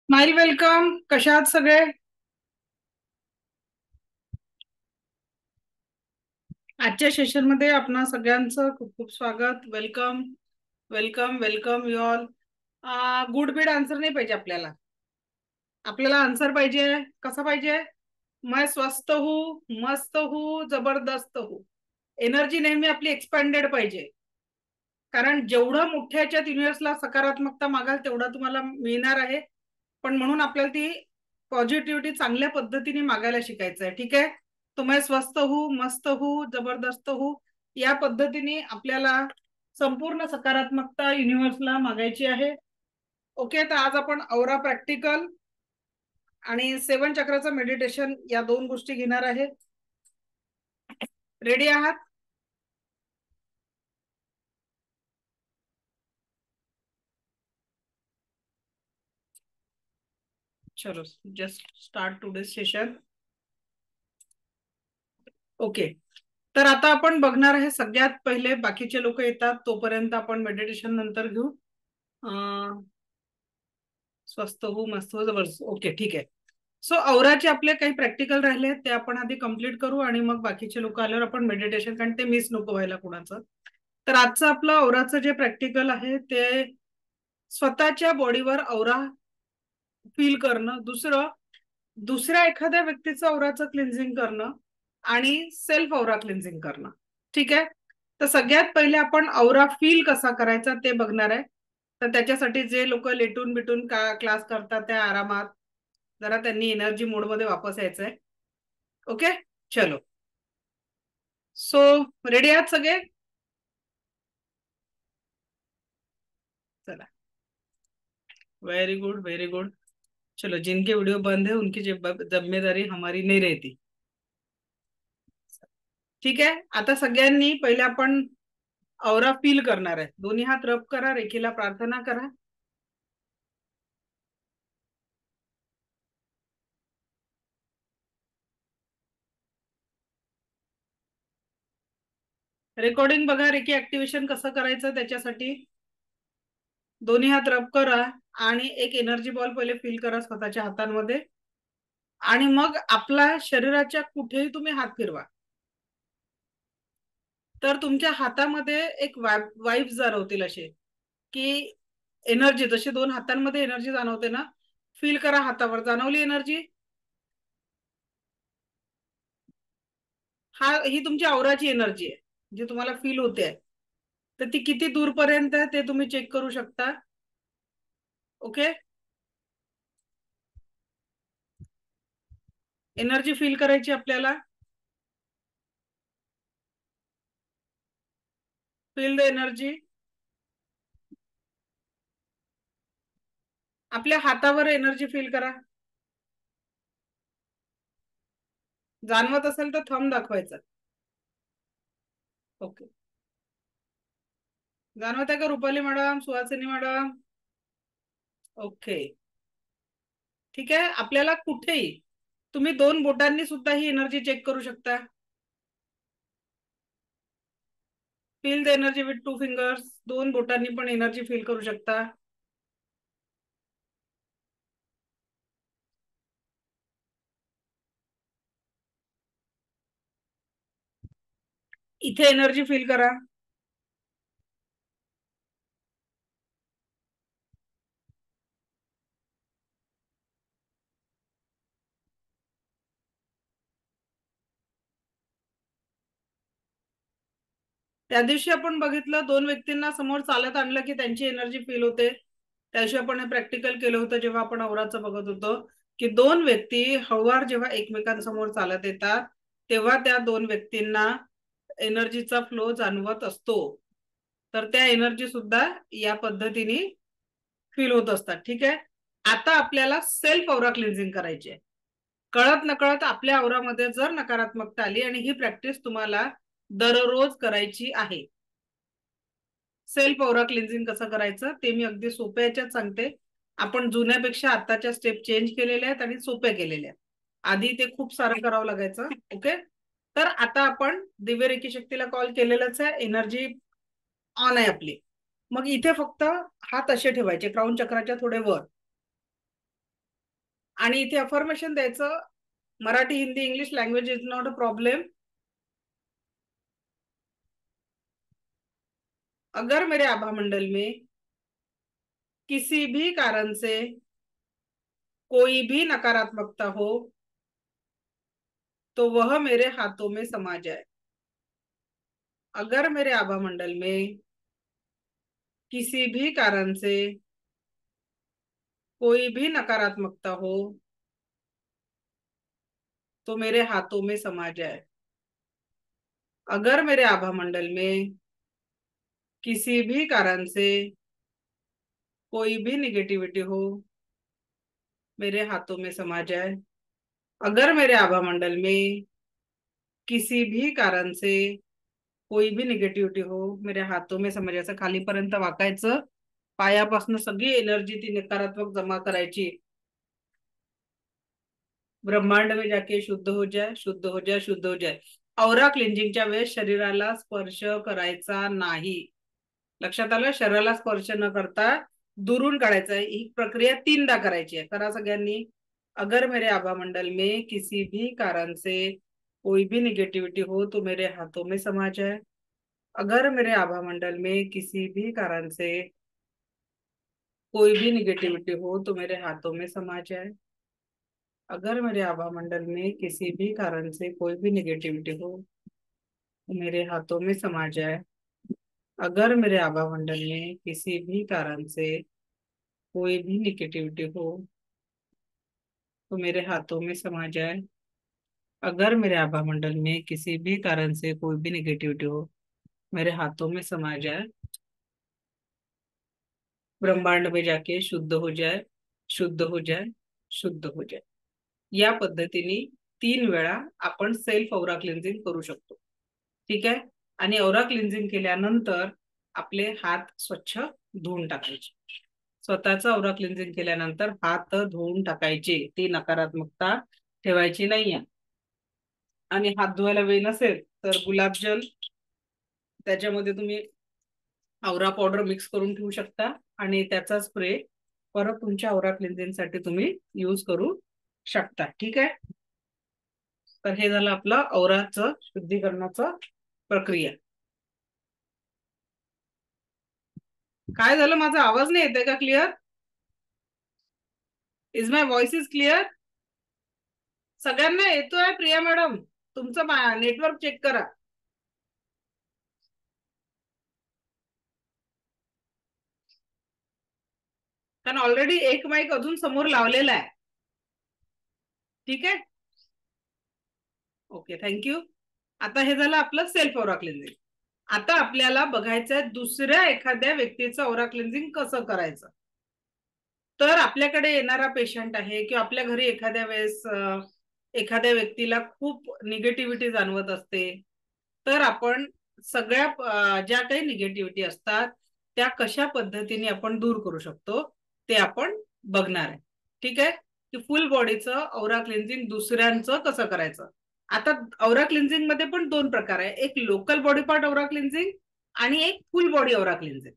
Smile welcome. कशा आहात सगळे? आजच्या सेशन मध्ये आपणा सगळ्यांचं खूप खूप स्वागत. Welcome welcome welcome you all. Good बिड आन्सर नाही पाहिजे आपल्याला. आपल्याला आन्सर पाहिजे. कसा पाहिजे? मैं स्वस्थ हूँ, मस्त हूँ, जबरदस्त हूँ. एनर्जी नेहमी आपली एक्सपॅन्डेड पाहिजे. कारण जेवढं मोठ्या याच्यात युनिव्हर्सला सकारात्मकता मागाल तेवढा तुम्हाला मिळणार आहे. पण म्हणून आपल्याला ती पॉझिटिव्हिटी चांगल्या पद्धतीने मागायला शिकायचं आहे. ठीक आहे. तो मैं स्वस्थ हूँ, मस्त हूँ, जबरदस्त हूँ या पद्धतीने आपल्याला संपूर्ण सकारात्मकता युनिव्हर्सला मागायची आहे. ओके. तर आज आपण औरा प्रॅक्टिकल आणि 7 चक्राचं मेडिटेशन या दोन गोष्टी घेणार आहे. रेडी आहात? चलो just start today session. Okay. तर आता आपण बघणार आहे. सगळ्यात पहिले बाकीचे लोक येतात तोपर्यंत आपण मेडिटेशन नंतर घेऊ. स्वस्त हो, मस्त हो, जबरदस्त. ओके, ठीक आहे. सो औराचे आपले काही प्रॅक्टिकल राहिले ते आपण आधी कम्प्लीट करू आणि मग बाकीचे लोक आल्यावर आपण मेडिटेशन, कारण ते मिस नको व्हायला कुणाचं. तर आजचं आपलं औराचं जे प्रॅक्टिकल आहे ते स्वतःच्या बॉडीवर औरा फील करणं, दुसऱ्या एखाद्या व्यक्तीचं औराचं क्लिन्झिंग करणं आणि सेल्फ औरा क्लिन्झिंग करणं. ठीक आहे. तर सगळ्यात पहिले आपण औरा फील कसा करायचा ते बघणार आहे. तर त्याच्यासाठी जे लोक लेटून बिटून क्लास करतात त्या आरामात जरा त्यांनी एनर्जी मोड मध्ये वापस यायचंय. ओके, चलो. सो रेडी आहात सगळे? चला, वेरी गुड वेरी गुड. चलो, जिनके वीडियो बंद है उनकी जिम्मेदारी हमारी नहीं रहती. ठीक आहे. आता सगळ्यांनी पहिले आपण औरा फील करणार आहे. दोन्ही हात रब करा, रेखीला प्रार्थना करा. रेकॉर्डिंग बघा. रेकी ऍक्टिव्हेशन कसं करायचं त्याच्यासाठी दोन्ही हात रब करा आणि एक एनर्जी बॉल पहिले फील करा स्वतःच्या हातांमध्ये आणि मग आपल्या शरीराच्या कुठेही तुम्ही हात फिरवा तर तुमच्या हातामध्ये एक वाइब्स जाणवतील असे की एनर्जी, जशी दोन हातांमध्ये एनर्जी जाणवते ना, फील करा हातावर. जाणवली एनर्जी? ही तुमची औराची एनर्जी आहे जी तुम्हाला फील होते आहे. तर ती किती दूरपर्यंत आहे ते तुम्ही चेक करू शकता. ओके. एनर्जी फील करायची आपल्याला. Feel the energy. आपल्या हातावर एनर्जी फील करा. जाणवत असेल तर थंब दाखवायचा. ओके. जाणवत आहे का Rupali madam, Suhasini madam? Okay, ठीक आहे. आपल्याला कुठेही तुम्ही दोन बोटांनी सुद्धा ही एनर्जी चेक करू शकता. Feel the energy with two fingers. दोन बोटांनी पण एनर्जी फील करू शकता. इथे एनर्जी फील करा. त्या दिवशी आपण बघितलं दोन व्यक्तींना समोर चालत आणलं की त्यांची एनर्जी फील होते. त्या दिवशी आपण हे प्रॅक्टिकल केलं होतं जेव्हा आपण औराचं बघत होतो की दोन व्यक्ती हळूवार जेव्हा एकमेकांसमोर चालत येतात तेव्हा त्या दोन व्यक्तींना एनर्जीचा फ्लो जाणवत असतो. तर त्या एनर्जी सुद्धा या पद्धतीने फील होत असतात. ठीक आहे. आता आपल्याला सेल्फ औरा क्लिन्झिंग करायची आहे. कळत नकळत आपल्या औरामध्ये जर नकारात्मकता आली, आणि ही प्रॅक्टिस तुम्हाला दररोज करायची आहे. सेल्फ औरा क्लिन्झिंग कसं करायचं ते मी अगदी सोप्या याच्यात सांगते. आपण जुन्यापेक्षा आताच्या स्टेप चेंज केलेल्या आहेत आणि सोप्या केलेल्या आहेत. आधी ते खूप सारं करावं लागायचं. ओके. तर आता आपण दिव्य रेकी शक्तीला कॉल केलेलंच आहे. एनर्जी ऑन आहे आपली. मग इथे फक्त हात असे ठेवायचे क्राऊन चक्राच्या थोडे वर. आणि इथे अफर्मेशन द्यायचं, Marathi Hindi English language is not a problem. अगर मेरे आभा मंडल में किसी भी कारण से कोई भी नकारात्मकता हो तो वह मेरे हाथों में समा जाए. अगर मेरे आभा मंडल में किसी भी कारण से कोई भी नकारात्मकता हो तो मेरे हाथों में समा जाए. अगर मेरे आभा मंडल में किसी भी कारण से कोई भी निगेटिविटी हो मेरे हाथों में समा जाए. अगर मेरे आभा मंडल में किसी भी कारण से कोई भी निगेटिव्हिटी हो मेरे हाथों में समा जाए. असं खालीपर्यंत वाकायचं, पायापासून सगळी एनर्जी ती नकारात्मक जमा करायची. ब्रह्मांड में जाके शुद्ध हो जाए, शुद्ध हो जाए, शुद्ध हो जाए. औरा क्लिंजिंगच्या वेळेस शरीराला स्पर्श करायचा नाही. लक्षात आलं? शरीराला स्पर्श न करता दुरून काढायचा. ही प्रक्रिया 3दा करायची आहे. करा सगळ्यांनी. अगर मेरे आभा मंडल में किसी भी कारण से कोई भी निगेटिविटी हो तो मेरे हाथों में समा जाए. अगर मेरे आभा मंडल में किसी भी कारण से कोई भी निगेटिविटी हो तो मेरे हाथों में समा जाए. अगर मेरे आभा मंडल में किसी भी कारण से कोई भी निगेटिविटी हो तो मेरे हाथों में समा जाए. अगर मेरे आभा मंडल में किसी भी कारण से कोई भी निगेटिविटी हो तो मेरे हाथों में समा जाए. अगर मेरे आभा मंडल में किसी भी कारण से कोई भी निगेटिविटी हो मेरे हाथों में समा जाए. ब्रह्मांड में जाके शुद्ध हो जाए, शुद्ध हो जाए, शुद्ध हो जाए. या पद्धतीने 3 वेळा आपण सेल्फ औरा क्लिन्झिंग करू शकतो. ठीक आहे. आणि औरा क्लिन्झिंग केल्यानंतर आपले हात स्वच्छ धुवून टाकायचे. स्वतःचा औरा क्लिन्झिंग केल्यानंतर हात धुवून टाकायचे. ती नकारात्मकता ठेवायची नाहीये. आणि हात धुवायला वेळ नसेल तर गुलाबजल, त्याच्यामध्ये तुम्ही आवरा पावडर मिक्स करून ठेवू शकता आणि त्याचा स्प्रे परत तुमच्या औरा क्लिन्झिंग साठी तुम्ही यूज करू शकता. ठीक आहे. तर हे झालं आपलं औराचं शुद्धीकरणाचं प्रक्रिया. काय झालं? माझा आवाज नाही येते का clear? Is my voice is clear? सगळ्यांना येतोय? प्रिया मॅडम, तुमचं नेटवर्क चेक करा. कारण ऑलरेडी एक माईक अजून समोर लावलेला आहे. ठीक आहे. Okay, thank you. आता हे झालं आपलं सेल्फ औरा क्लिन्झिंग. आता आपल्याला बघायचं दुसऱ्या एखाद्या व्यक्तीचं औरा क्लिन्झिंग कसं करायचं. तर आपल्याकडे येणारा पेशंट आहे किंवा आपल्या घरी एखाद्या वेळेस एखाद्या व्यक्तीला खूप निगेटिव्हिटी जाणवत असते. तर आपण सगळ्या ज्या काही निगेटिव्हिटी असतात त्या कशा पद्धतीने आपण दूर करू शकतो ते आपण बघणार आहे. ठीक आहे. की फुल बॉडीचं औरा क्लिन्झिंग दुसऱ्यांचं कसं करायचं. आता औरा क्लिन्झिंग मध्ये पण 2 प्रकार आहे. एक लोकल बॉडी पार्ट औरा क्लिन्झिंग आणि एक फुल बॉडी औरा क्लिन्झिंग.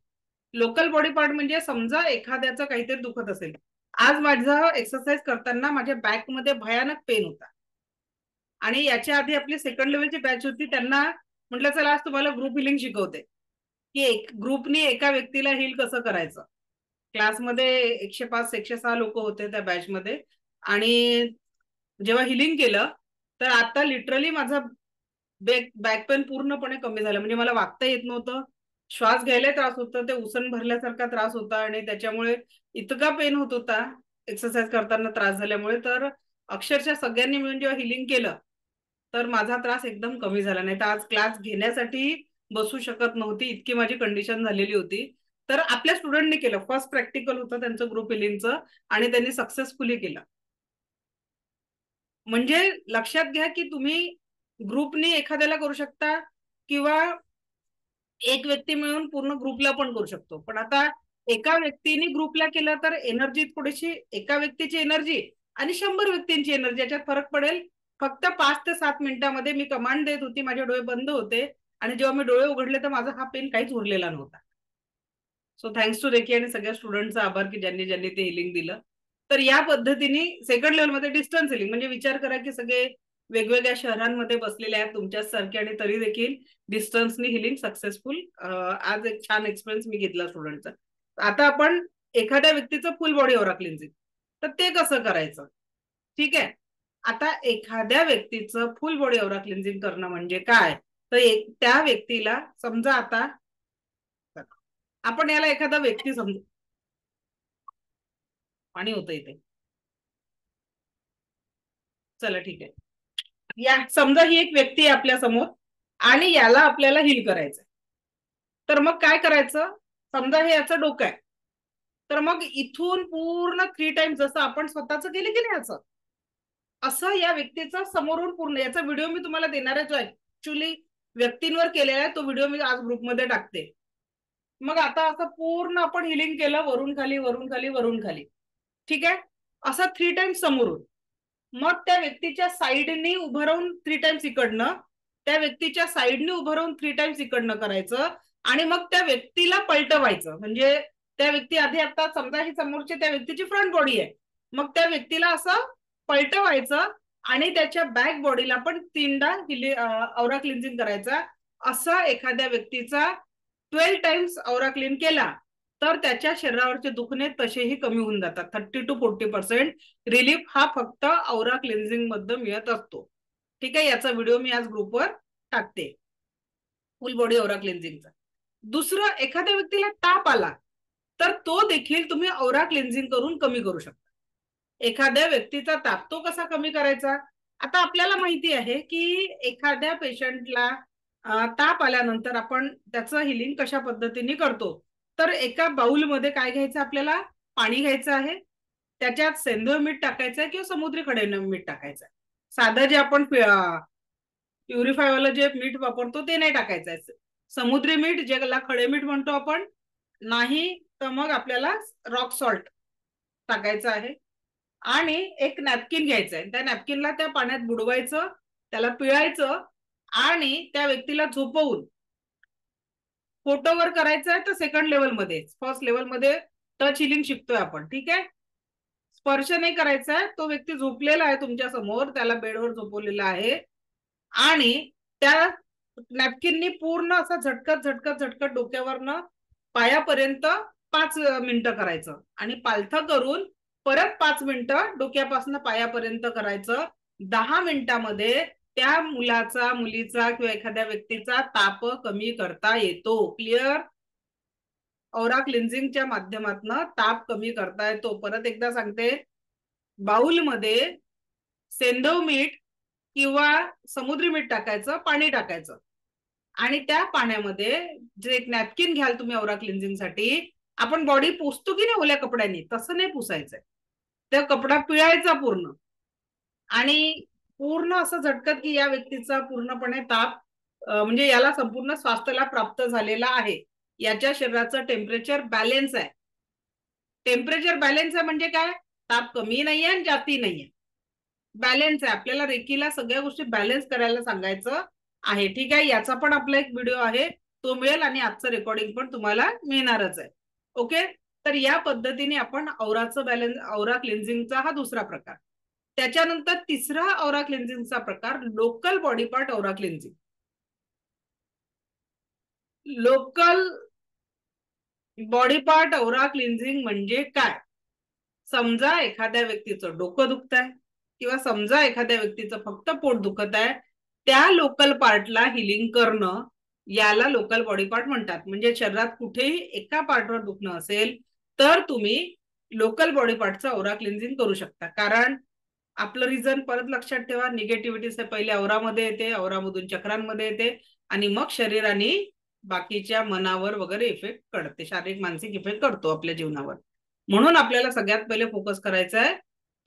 लोकल बॉडी पार्ट म्हणजे समजा एखाद्याचं काहीतरी दुखत असेल. आज माझं एक्सरसाइज करताना माझ्या बॅक मध्ये भयानक पेन होता आणि याच्या आधी आपली सेकंड लेवलची बॅच होती. त्यांना म्हटलं चला आज तुम्हाला ग्रुप हिलिंग शिकवते की एक ग्रुपनी एका व्यक्तीला हिल कसं करायचं. क्लासमध्ये 105 106 लोक होते त्या बॅच मध्ये आणि जेव्हा हिलिंग केलं तर आता लिटरली माझा बॅक पेन पूर्णपणे कमी झालं. म्हणजे मला वागता येत नव्हतं, श्वास घ्यायला त्रास होता, ते उसन भरल्यासारखा त्रास होता आणि त्याच्यामुळे इतका पेन होत होता एक्सरसाइज करताना त्रास झाल्यामुळे. तर अक्षरशः सगळ्यांनी मिळून जेव्हा हिलिंग केलं तर माझा त्रास एकदम कमी झाला. नाही तर आज क्लास घेण्यासाठी बसू शकत नव्हती, इतकी माझी कंडिशन झालेली होती. तर आपल्या स्टुडंटने केलं. फर्स्ट प्रॅक्टिकल होतं त्यांचं ग्रुप हिलिंगचं आणि त्यांनी सक्सेसफुली केलं. म्हणजे लक्षात घ्या की तुम्ही ग्रुपनी एखाद्याला करू शकता किंवा एक व्यक्ती मिळून पूर्ण ग्रुपला पण करू शकतो. पण आता एका व्यक्तीने ग्रुपला केलं तर एनर्जी थोडीशी, एका व्यक्तीची एनर्जी आणि 100 व्यक्तींची एनर्जी याच्यात फरक पडेल. फक्त 5 ते 7 मिनिटांमध्ये मी कमांड देत होती, माझे डोळे बंद होते आणि जेव्हा मी डोळे उघडले तर माझा हा पेन काहीच उरलेला नव्हता. सो थँक्स टू रेकी आणि सगळ्या स्टुडंटचा आभार की ज्यांनी ज्यांनी ते हिलिंग दिलं. तर या पद्धतीने सेकंड लेवलमध्ये डिस्टन्स हिलिंग म्हणजे विचार करा की सगळे वेगवेगळ्या शहरांमध्ये बसलेले आहेत तुमच्याच सारखे आणि तरी देखील डिस्टन्सनी हिलिंग सक्सेसफुल. आज एक छान एक्सपिरियन्स मी घेतला स्टुडंटचा. आता आपण एखाद्या व्यक्तीचं फुल बॉडी ओरा क्लिन्झिंग तर ते कसं करायचं. ठीक आहे. आता एखाद्या व्यक्तीचं फुल बॉडी ओरा क्लिन्झिंग करणं म्हणजे काय, तर त्या व्यक्तीला समजा आता आपण याला एखादा व्यक्ती समजू, पाणी होतं इथे, चला ठीक आहे. या समजा ही एक व्यक्ती आहे आपल्या समोर आणि याला आपल्याला हील करायचं. तर मग काय करायचं, समजा हे याचं डोकं आहे, तर मग इथून पूर्ण 3 टाइम्स जसं आपण स्वतःच केले की नाही असं असं या व्यक्तीचा समोरून पूर्ण, याचा व्हिडिओ मी तुम्हाला देणार आहे, जो ऍक्च्युली व्यक्तींवर केलेला आहे तो व्हिडिओ मी आज ग्रुपमध्ये टाकते. मग आता असं पूर्ण आपण हिलिंग केलं वरून खाली वरून खाली वरून खाली. ठीक आहे. असं 3 टाइम्स समोरून. मग त्या व्यक्तीच्या साईडनी उभं राहून 3 टाइम्स इकडनं, त्या व्यक्तीच्या साईडनी उभं राहून 3 टाइम्स इकडनं करायचं आणि मग त्या व्यक्तीला पलटवायचं. म्हणजे त्या व्यक्ती आधी, आता समजा ही समोरची त्या व्यक्तीची फ्रंट बॉडी आहे, मग त्या व्यक्तीला असं पलटवायचं आणि त्याच्या बॅक बॉडीला पण 3दा औरा क्लिन्झिंग करायचा. असा एखाद्या व्यक्तीचा 12 टाइम्स औरा क्लीन केला तर त्याच्या शरीरावरचे दुखणे तसेही कमी होऊन जातात. 30 to 40% रिलीफ हा फक्त औरा क्लिन्झिंग मध्ये मिळत असतो. ठीक आहे. याचा व्हिडिओ मी आज ग्रुपवर टाकते, फुल बॉडी औरा क्लिन्झिंगचा. दुसरं, एखाद्या व्यक्तीला ताप आला तर तो देखील तुम्ही औरा क्लिन्झिंग करून कमी करू शकता. एखाद्या व्यक्तीचा ताप तो कसा कमी करायचा. आता आपल्याला माहिती आहे की एखाद्या पेशंटला ताप आल्यानंतर आपण त्याचं हिलिंग कशा पद्धतीने करतो. तर एका बाउलमध्ये काय घ्यायचं, आपल्याला पाणी घ्यायचं आहे, त्याच्यात सेंधव मीठ टाकायचं आहे किंवा समुद्री खडे मीठ टाकायचं आहे. साधं जे आपण प्युरिफाय वाला जे मीठ वापरतो ते नाही टाकायचं आहे. समुद्री मीठ, ज्याला खडे मीठ म्हणतो आपण, नाही तर मग आपल्याला रॉक सॉल्ट टाकायचं आहे. आणि एक नॅपकिन घ्यायचं आहे, त्या नॅपकिनला त्या पाण्यात बुडवायचं, त्याला पिळायचं आणि त्या व्यक्तीला झोपवून फोटोवर करायचं आहे तर सेकंड लेवलमध्ये. फर्स्ट लेवलमध्ये टच हिलिंग शिकतोय आपण. ठीक आहे. स्पर्श नाही करायचा आहे. तो व्यक्ती झोपलेला आहे तुमच्या समोर, त्याला बेडवर झोपवलेला आहे आणि त्या नॅपकिननी पूर्ण असं झटकत झटकत झटकत डोक्यावरनं पायापर्यंत 5 मिनिटं करायचं आणि पालथं करून परत 5 मिनिटं डोक्यापासून पायापर्यंत करायचं. 10 मिनिटामध्ये त्या मुलाचा, मुलीचा किंवा एखाद्या व्यक्तीचा ताप कमी करता येतो. क्लिअर. औरा क्लिन्झिंगच्या माध्यमातून ताप कमी करता येतो. परत एकदा सांगते, बाउलमध्ये सेंधव मीठ किंवा समुद्री मीठ टाकायचं, पाणी टाकायचं आणि त्या पाण्यामध्ये जे एक नॅपकिन घ्याल तुम्ही औरा क्लिन्झिंग साठी, आपण बॉडी पुसतो की नाही ओल्या कपड्यांनी, तसं नाही पुसायचंय. त्या कपडा पिळायचा पूर्ण आणि पूर्ण असं झटकत की या व्यक्तीचा पूर्णपणे ताप म्हणजे याला संपूर्ण स्वास्थ्याला प्राप्त झालेला आहे. याच्या शरीराचं टेम्परेचर बॅलेन्स आहे. टेम्परेचर बॅलेन्स आहे म्हणजे काय, ताप कमी नाहीये आणि जास्ती नाहीये, बॅलेन्स आहे. आपल्याला रेकीला सगळ्या गोष्टी बॅलेन्स करायला सांगायचं आहे. ठीक आहे. याचा पण आपला एक व्हिडिओ आहे, तो मिळेल आणि आजचं रेकॉर्डिंग पण तुम्हाला मिळणारच आहे. ओके. तर या पद्धतीने आपण औराचं बॅलन्स, औरा क्लिन्झिंगचा हा दुसरा प्रकार. त्याच्यानंतर तिसरा औरा क्लिन्झिंगचा प्रकार लोकल बॉडी पार्ट औरा क्लिन्झिंग. लोकल बॉडी पार्ट औरा क्लिन्झिंग म्हणजे काय. समजा एखाद्या व्यक्तीचं डोकं दुखत आहे किंवा समजा एखाद्या व्यक्तीचं फक्त पोट दुखत आहे, त्या लोकल पार्टला हिलिंग करणं याला लोकल बॉडी पार्ट म्हणतात. म्हणजे शरीरात कुठेही एका पार्टवर दुखणं असेल तर तुम्ही लोकल बॉडी पार्टचं औरा क्लिन्झिंग करू शकता. कारण आपलं रिझन परत लक्षात ठेवा, निगेटिव्हिटी पहिले औरामध्ये येते, औरामधून चक्रांमध्ये येते आणि मग शरीराने बाकीच्या मनावर वगैरे इफेक्ट करते, शारीरिक मानसिक इफेक्ट करतो आपल्या जीवनावर. म्हणून आपल्याला सगळ्यात पहिले फोकस करायचा आहे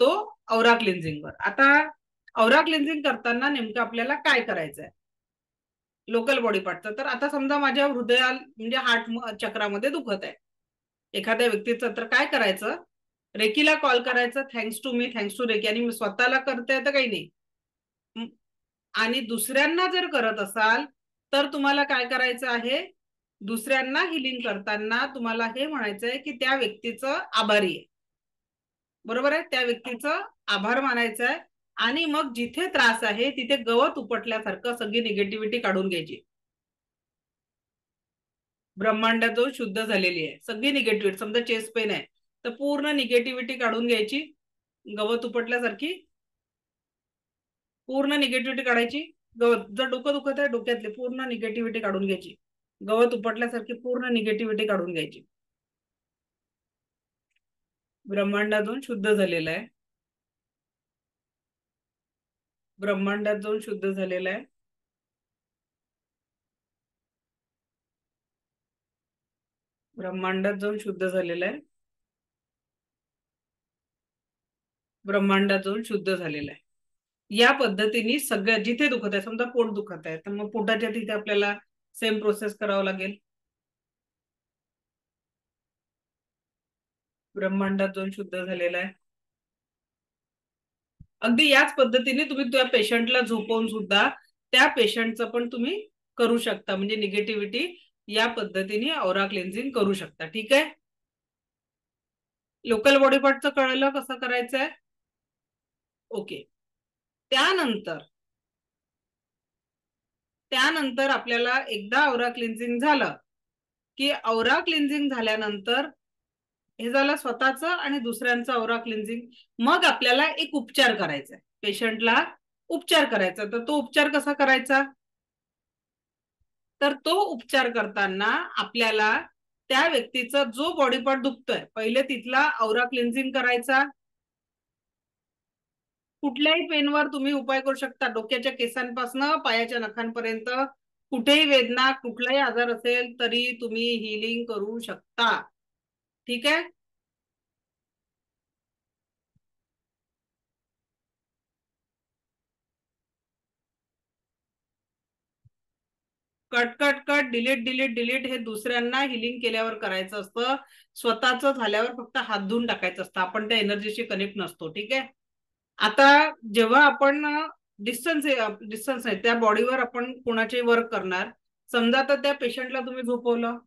तो औरा क्लिन्झिंगवर. आता औरा क्लिन्झिंग करताना नेमकं आपल्याला काय करायचं आहे लोकल बॉडी पार्टचं. तर आता समजा माझ्या हृदयाला म्हणजे हार्ट चक्रामध्ये दुखत आहे एखाद्या व्यक्तीचं, तर काय करायचं, रेकीला कॉल करायचं, thanks to me, thanks to reiki. आणि मी स्वतःला करते तर काही नाही, आणि दुसऱ्यांना जर करत असाल तर तुम्हाला काय करायचं आहे, दुसऱ्यांना हिलिंग करताना तुम्हाला हे म्हणायचं आहे की त्या व्यक्तीचं आभारी आहे. बरोबर आहे, त्या व्यक्तीचं आभार मानायचं आहे आणि मग जिथे त्रास आहे तिथे गवत उपटल्यासारखं सगळी निगेटिव्हिटी काढून घ्यायची. ब्रह्मांडातून शुद्ध झालेली आहे सगळी निगेटिव्हिटी. समजा चेस्ट पेन आहे तर पूर्ण निगेटिव्हिटी काढून घ्यायची, गवत उपटल्यासारखी पूर्ण निगेटिव्हिटी काढायची. गवत जर डोकं दुखत आहे डोक्यातली पूर्ण निगेटिव्हिटी काढून घ्यायची, गवत उपटल्यासारखी पूर्ण निगेटिव्हिटी काढून घ्यायची. ब्रह्मांडातून शुद्ध झालेला आहे, ब्रह्मांडात जाऊन शुद्ध झालेला आहे. ब्रह्मांडात जाऊन शुद्ध झालेला आहे, ब्रह्मांडात जाऊन शुद्ध झालेला आहे. या पद्धतीने सगळ्या जिथे दुखत आहे, समजा पोट दुखत आहे तर मग पोटाच्या तिथे आपल्याला सेम प्रोसेस करावं लागेल. ब्रह्मांडात जाऊन शुद्ध झालेला आहे. अगदी याच पद्धतीने तुम्ही त्या पेशंटला झोपवून सुद्धा त्या पेशंटचं पण तुम्ही करू शकता, म्हणजे निगेटिव्हिटी या पद्धतीने औरा क्लेन्झिंग करू शकता. ठीक आहे, लोकल बॉडी पार्टचं कळलं कसं करायचंय. ओके. त्यानंतर त्यानंतर आपल्याला एकदा औरा क्लिन्झिंग झालं की औरा क्लिन्झिंग झाल्यानंतर हे झालं स्वतःचं आणि दुसऱ्यांचं औरा क्लिन्झिंग. मग आपल्याला एक उपचार करायचा आहे, पेशंटला उपचार करायचा. तर तो उपचार कसा करायचा, तर तो उपचार करताना आपल्याला त्या व्यक्तीचा जो बॉडी पार्ट दुखतोय पहिले तिथला औरा क्लिन्झिंग करायचा. कुठल्याही पेनवर तुम्ही उपाय करू शकता, डोक्याच्या केसांपासून पायाच्या नखांपर्यंत कुठेही वेदना कुठलाही आजार असेल तरी तुम्ही हिलिंग करू शकता. ठीक आहे, cut cut cut delete delete delete हे दुसऱ्यांना हिलिंग केल्यावर करायचं असतं, स्वतःच झाल्यावर फक्त हात धुवून टाकायचं असतं. आपण त्या एनर्जीशी कनेक्ट नसतो. ठीक आहे, आता जेव्हा आपण डिस्टन्स डिस्टन्स आहे त्या बॉडीवर आपण कोणाचे वर्क करणार, समजा तर त्या पेशंटला तुम्ही झोपवलं,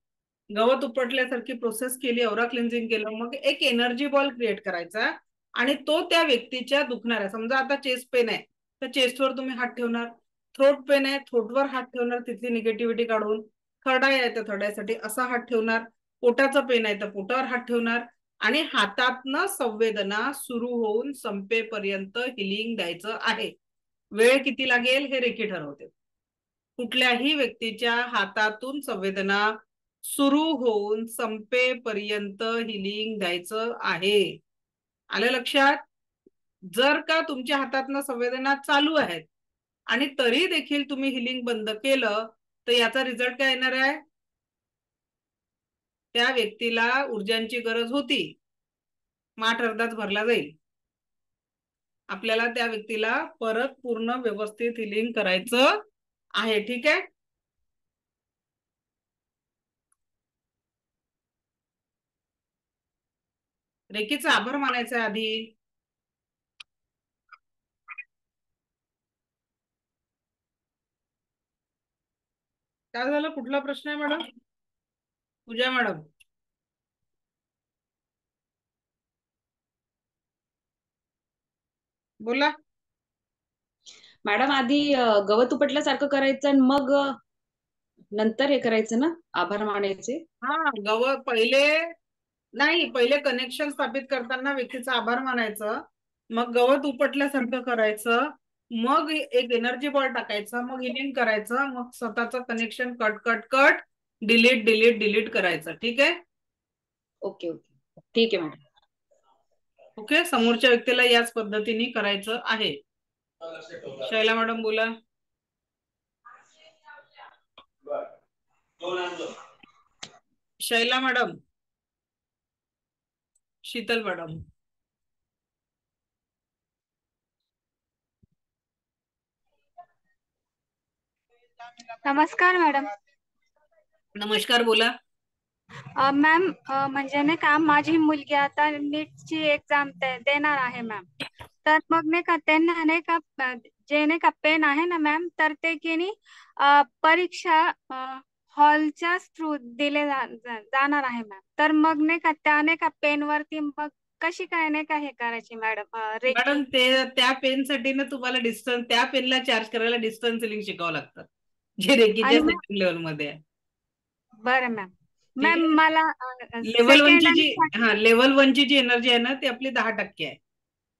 गवत उपटल्यासारखी प्रोसेस केली, औरा क्लिन्झिंग केलं, मग एक एनर्जी बॉल क्रिएट करायचा आणि तो त्या व्यक्तीच्या दुखणाऱ्या, समजा आता चेस्ट पेन आहे तर चेस्टवर तुम्ही हात ठेवणार, थ्रोट पेन आहे थ्रोटवर हात ठेवणार तिथली निगेटिव्हिटी काढून, थर्डाय आहे तर थर्डायसाठी असा हात ठेवणार, पोटाचं पेन आहे तर पोटावर हात ठेवणार आणि हातातनं संवेदना सुरू होऊन संपेपर्यंत हिलिंग द्यायचं आहे. वेळ किती लागेल हे रेकी ठरवते. कुठल्याही व्यक्तीच्या हातातून संवेदना सुरू होऊन संपेपर्यंत हिलिंग द्यायचं आहे. आलं लक्षात. जर का तुमच्या हातातनं संवेदना चालू आहेत आणि तरी देखील तुम्ही हिलिंग बंद केलं तर याचा रिझल्ट काय येणार आहे, त्या व्यक्तीला ऊर्जांची गरज होती, माठ अर्धाच भरला जाईल. आपल्याला त्या व्यक्तीला परत पूर्ण व्यवस्थित हिलिंग करायचं आहे. ठीक आहे, रेकीचा आभार मानायचा आधी. काय झालं, कुठला प्रश्न आहे मॅडम? पूजा मॅडम बोला. मॅडम आधी गवत उपटल्यासारखं करायचं आणि मग नंतर हे करायचं ना, आभार मानायचे. हा, गवत पहिले नाही, पहिले कनेक्शन स्थापित करताना व्यक्तीचा आभार मानायचं, मग गवत उपटल्यासारखं करायचं, मग एक एनर्जी बॉल टाकायचा, मग हिलिंग करायचं, मग स्वतःचं connection cut cut cut delete delete delete करायचं. ठीक आहे, ओके ओके, ठीक आहे मॅडम. ओके, समोरच्या व्यक्तीला याच पद्धतीने करायचं आहे. शैला मॅडम बोला. Shaila madam, Sheetal madam. नमस्कार मॅडम. नमस्कार, बोला. मॅम, म्हणजे नाही का माझी मुलगी आता नीटची एक्झाम देणार आहे मॅम. तर मग नाही का त्यांना नाही का जे नाही का पेन आहे ना मॅम, तर ते की नाही परीक्षा हॉलच्या थ्रू दिले जाणार आहे मॅम. तर मग नाही का त्या नाही का पेन वरती मग कशी काय नाही का हे करायची मॅडम रेकी? मॅडम ते त्या पेनसाठी ना तुम्हाला डिस्टन्स, त्या पेनला चार्ज करायला डिस्टन्स सिलिंग शिकावं लागतं, जे रेकीच्या आणि मॅम सेकंड लेवल मध्ये आहे. बरं मॅम. ठीक मॅम आहे. मला लेवल सेकंड वनची आणि जी लेवल वनची जी एनर्जी आहे ना ती आपली 10% आहे.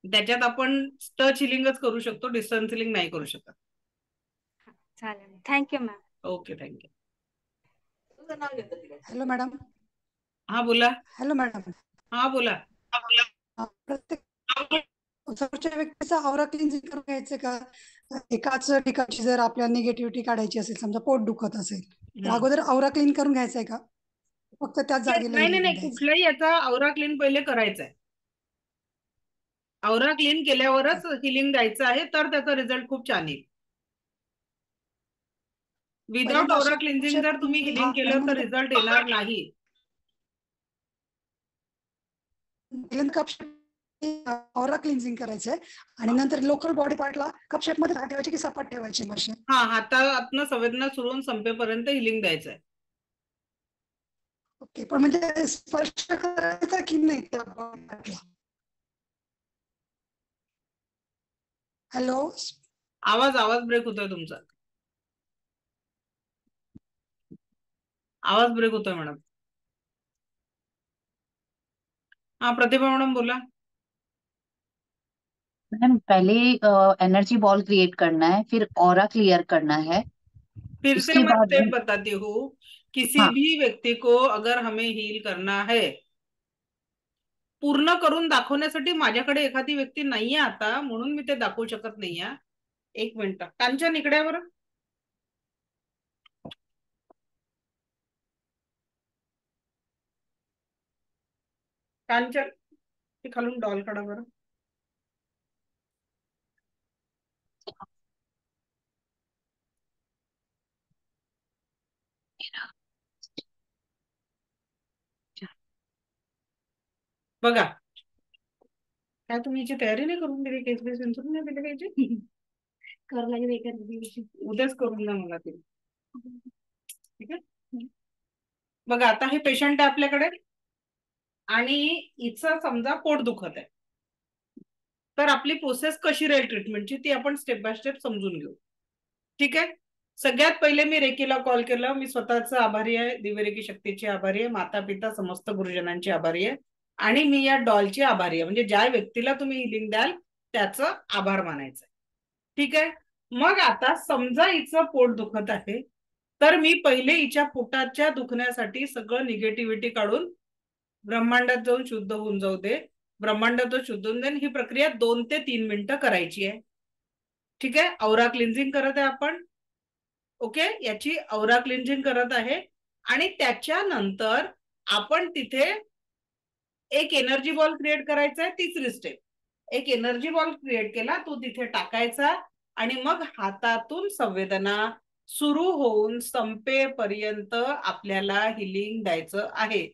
त्याच्यात आपण टच हिलिंगच करू शकतो, डिस्टन्स हिलिंग नाही करू शकत. चालेल. Thank you ma'am. Okay, thank you. Hello madam. हा बोला. Hello madam. हा बोला. प्रत्येक समोरच्या व्यक्तीचा ऑरा क्लिन्झिंग करून घ्यायचं का? एकाच ठिकाणची जर आपल्याला निगेटिव्हिटी काढायची असेल, समजा पोट दुखत असेल तर अगोदर ऑरा क्लीन करून घ्यायचंय का? फक्त त्याच जागेला नाही नाही हिलिंग नाही, द्यायचं? कुठल्याही याचा औरा क्लीन पहिले करायचा आहे. औरा क्लीन केल्यावरच हिलिंग द्यायचं आहे, तर त्याचा रिझल्ट खूप छान येईल. विदाउट पहिल्यांदा औरा अशा क्लिन्झिंग जर तुम्ही हिलिंग केलं तर रिझल्ट येणार नाही. ऑरा क्लिन्झिंग करायचंय आणि नंतर लोकल बॉडी पार्टला कप शेप मध्ये ठेवायची की सपाट ठेवायची मशीन? हा, हातातनं संवेदना सुरू होऊन संपेपर्यंत हिलिंग द्यायचं आहे. ओके, पण म्हणजे स्पर्श करायचा की नाही त्या body part ला? हॅलो. आवाज ब्रेक होतोय तुमचा. आवाज ब्रेक होतोय मॅडम. हा, प्रतिभा मॅडम बोला. मैम पहले एनर्जी बॉल क्रिएट करना है, फिर ऑरा क्लियर करना है, फिर से उसके मैं बाद स्टेप बताती हूँ. किसी हाँ भी व्यक्ति को अगर हमें हील करना है, पूर्ण करून दाखवण्यासाठी माझ्याकडे एखादी व्यक्ती नाहीये आता, म्हणून मी ते दाखवू शकत नाहीये. एक मिनिट. कांचन इकडे बरं. कांचन, ते खालून डॉल काढा बरं. बघा, काय तुम्ही याची तयारी नाही करून दिली? केस बेस विंचरून नाही दिले पाहिजे. कर लागेल एका दिवशी, उद्याच करून द्या मला ते. ठीक आहे. बघा, आता हे पेशंट आहे आपल्याकडे आणि हिचं समजा पोट दुखत आहे, तर आपली प्रोसेस कशी राहील ट्रीटमेंटची ती आपण स्टेप बाय स्टेप समजून घेऊ. ठीक आहे. सगळ्यात पहिले मी रेकीला कॉल केला. मी स्वतःच आभारी आहे, दिव्यरेकी शक्तीची आभारी आहे, माता पिता समस्त गुरुजनांची आभारी आहे, आणि मी या डॉलची आभारी आहे. म्हणजे ज्या व्यक्तीला तुम्ही हिलिंग द्याल त्याचं आभार मानायचं. ठीक आहे. मग आता समजा हिचं पोट दुखत आहे, तर मी पहिले हिच्या पोटाच्या दुखण्यासाठी सगळं निगेटिव्हिटी काढून ब्रह्मांडात जाऊन शुद्ध होऊन जाऊ दे. ब्रह्मांडात शुद्ध होऊन देईन. ही प्रक्रिया 2 ते 3 मिनिटं करायची आहे. ठीक आहे. औरा क्लिन्झिंग करत आहे आपण. ओके, याची औरा क्लिन्झिंग करत आहे आणि त्याच्यानंतर आपण तिथे एक एनर्जी बॉल क्रिएट करायचा आहे. तिसरी स्टेप, एक एनर्जी बॉल क्रिएट केला, तो तिथे टाकायचा आणि मग हातातून संवेदना सुरू होऊन संपेपर्यंत आपल्याला हिलिंग द्यायचं आहे.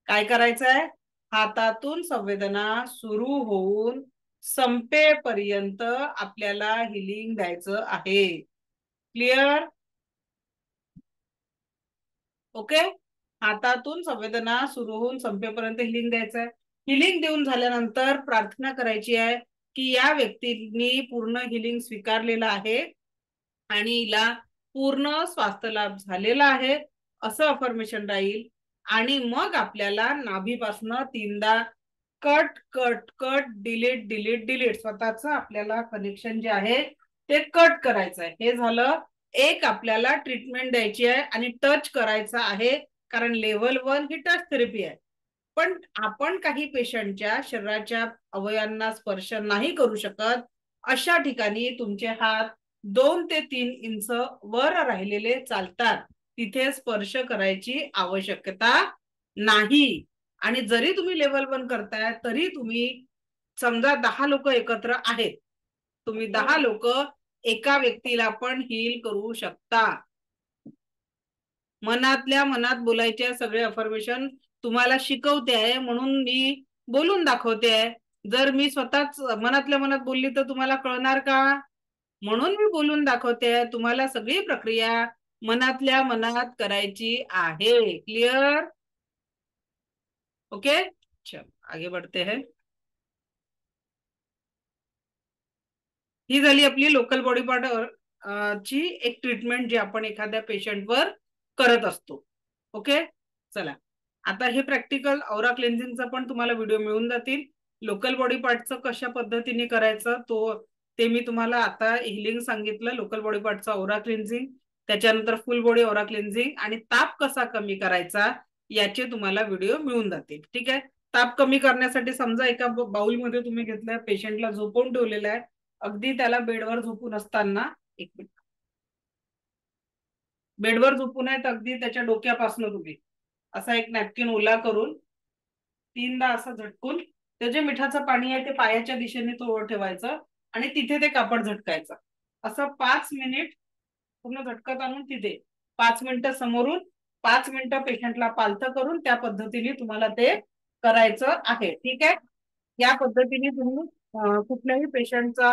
काय करायचं आहे? हातातून संवेदना सुरू होऊन संपेपर्यंत आपल्याला हिलिंग द्यायचं आहे. क्लिअर? ओके. हातातून संवेदना सुरू होऊन संपेपर्यंत हिलिंग द्यायचं आहे. हिलिंग देऊन झाल्यानंतर प्रार्थना करायची आहे की या व्यक्तींनी पूर्ण हिलिंग स्वीकारलेलं आहे आणि हिला पूर्ण स्वास्थ्य लाभ झालेला आहे असं अफर्मेशन राहील. आणि मग आपल्याला नाभीपासून 3दा cut cut cut delete delete delete स्वतःच आपल्याला कनेक्शन जे आहे ते कट करायचं आहे. हे झालं. एक आपल्याला ट्रीटमेंट द्यायची आहे आणि टच करायचा आहे, कारण लेव्हल 1 ही टच थेरपी आहे. पण आपण काही पेशंटच्या शरीराच्या अवयवांना स्पर्श नाही करू शकत. अशा ठिकाणी तुमचे हात 2 ते 3 इंच वर राहिलेले चालतात, तिथे स्पर्श करायची आवश्यकता नाही. आणि जरी तुम्ही लेव्हल 1 करताय तरी तुम्ही समजा 10 लोक एकत्र आहेत, तुम्ही 10 लोक एका व्यक्तीला पण हील करू शकता. मनातल्या मनात बोलायचे सगळे अफर्मेशन तुम्हाला शिकवते आहे म्हणून मी बोलून दाखवते आहे. जर मी स्वतःच मनातल्या मनात बोलली तर तुम्हाला कळणार का? म्हणून मी बोलून दाखवते आहे. तुम्हाला सगळी प्रक्रिया मनातल्या मनात करायची आहे. क्लिअर? ओके, चलो आगे बढ़ते हैं. ही झाली आपली लोकल बॉडी पार्ट ची एक ट्रीटमेंट जी आपण एखाद्या पेशंटवर करत असतो. ओके, चला आता हे प्रॅक्टिकल औरा क्लेन्झिंगचा पण तुम्हाला व्हिडिओ मिळून जातील. लोकल बॉडी पार्टचं कशा पद्धतीने करायचं ते मी तुम्हाला आता हिलिंग सांगितलं, लोकल बॉडी पार्टचा औरा क्लेन्झिंग, त्याच्यानंतर फुल बॉडी औरा क्लेन्झिंग आणि ताप कसा कमी करायचा याचे तुम्हाला व्हिडिओ मिळून जातील. ठीक आहे, ताप कमी करण्यासाठी समजा एका बाउलमध्ये तुम्ही घेतलंय, पेशंटला झोपवून ठेवलेलं आहे, अगदी त्याला बेडवर झोपून असताना, एक मिनिट, बेडवर झोपून आहेत अगदी त्याच्या डोक्यापासून तुम्ही असा एक नॅपकिन ओला करून 3दा असं झटकून ते जे मिठाचं पाणी आहे ते पायाच्या दिशेने तो ठेवायचं आणि तिथे ते कापड झटकायचं. असं 5 मिनिट पूर्ण झटकत आणून तिथे 5 मिनिटं समोरून 5 मिनिटं पेशंटला पालथं करून त्या पद्धतीने तुम्हाला ते करायचं आहे. ठीक आहे, या पद्धतीने तुम्ही कुठल्याही पेशंटचा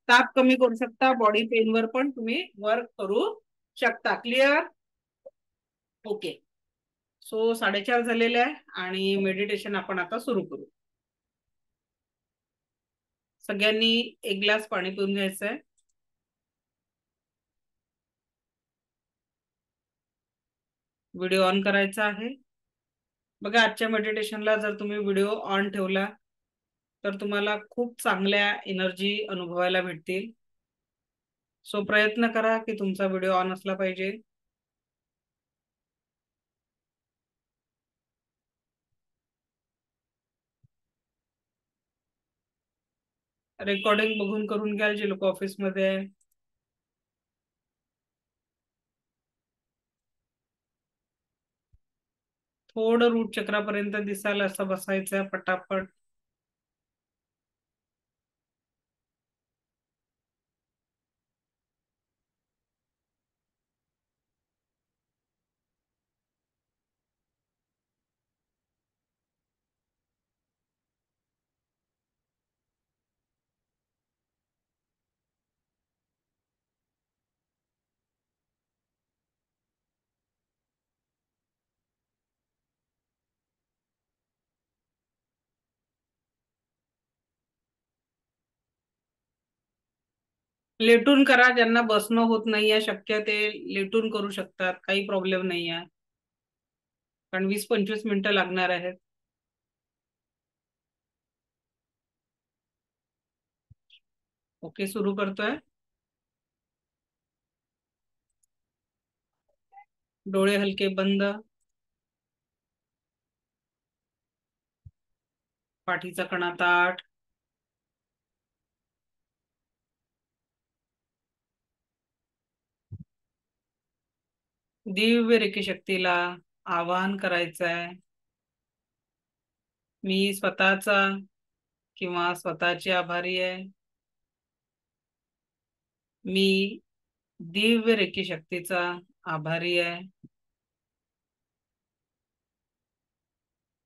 ताप कमी करू शकता, बॉडी पेनवर पण तुम्ही वर्क करू शकता. क्लिअर? ओके, सो 4:30 झालेले आहे आणि मेडिटेशन आपण आता सुरू करू. सगळ्यांनी एक ग्लास पाणी पिऊन घ्यायचं आहे. व्हिडिओ ऑन करायचा आहे. बघा, आजच्या मेडिटेशनला जर तुम्ही व्हिडिओ ऑन ठेवला तर तुम्हाला खूप चांगल्या एनर्जी अनुभवायला भेटतील. सो प्रयत्न करा की तुमचा व्हिडिओ ऑन असला पाहिजे. रेकॉर्डिंग बघून करून घ्याल जे लोक ऑफिसमध्ये आहे. थोडं रूट चक्रापर्यंत दिसायला असं बसायचं पटापट. लेटून करा, ज्यांना बसणं होत नाहीये शक्य ते लेटून करू शकतात, काही प्रॉब्लेम नाही आहे, कारण 20-25 मिनिटं लागणार आहेत. ओके, सुरू करतोय. डोळे हलके बंद, पाठीचा कणा ताठ, दिव्य रेखी शक्तीला आवाहन करायचं आहे. मी स्वतःचा किंवा स्वतःची आभारी आहे. मी दिव्य रेखी शक्तीचा आभारी आहे.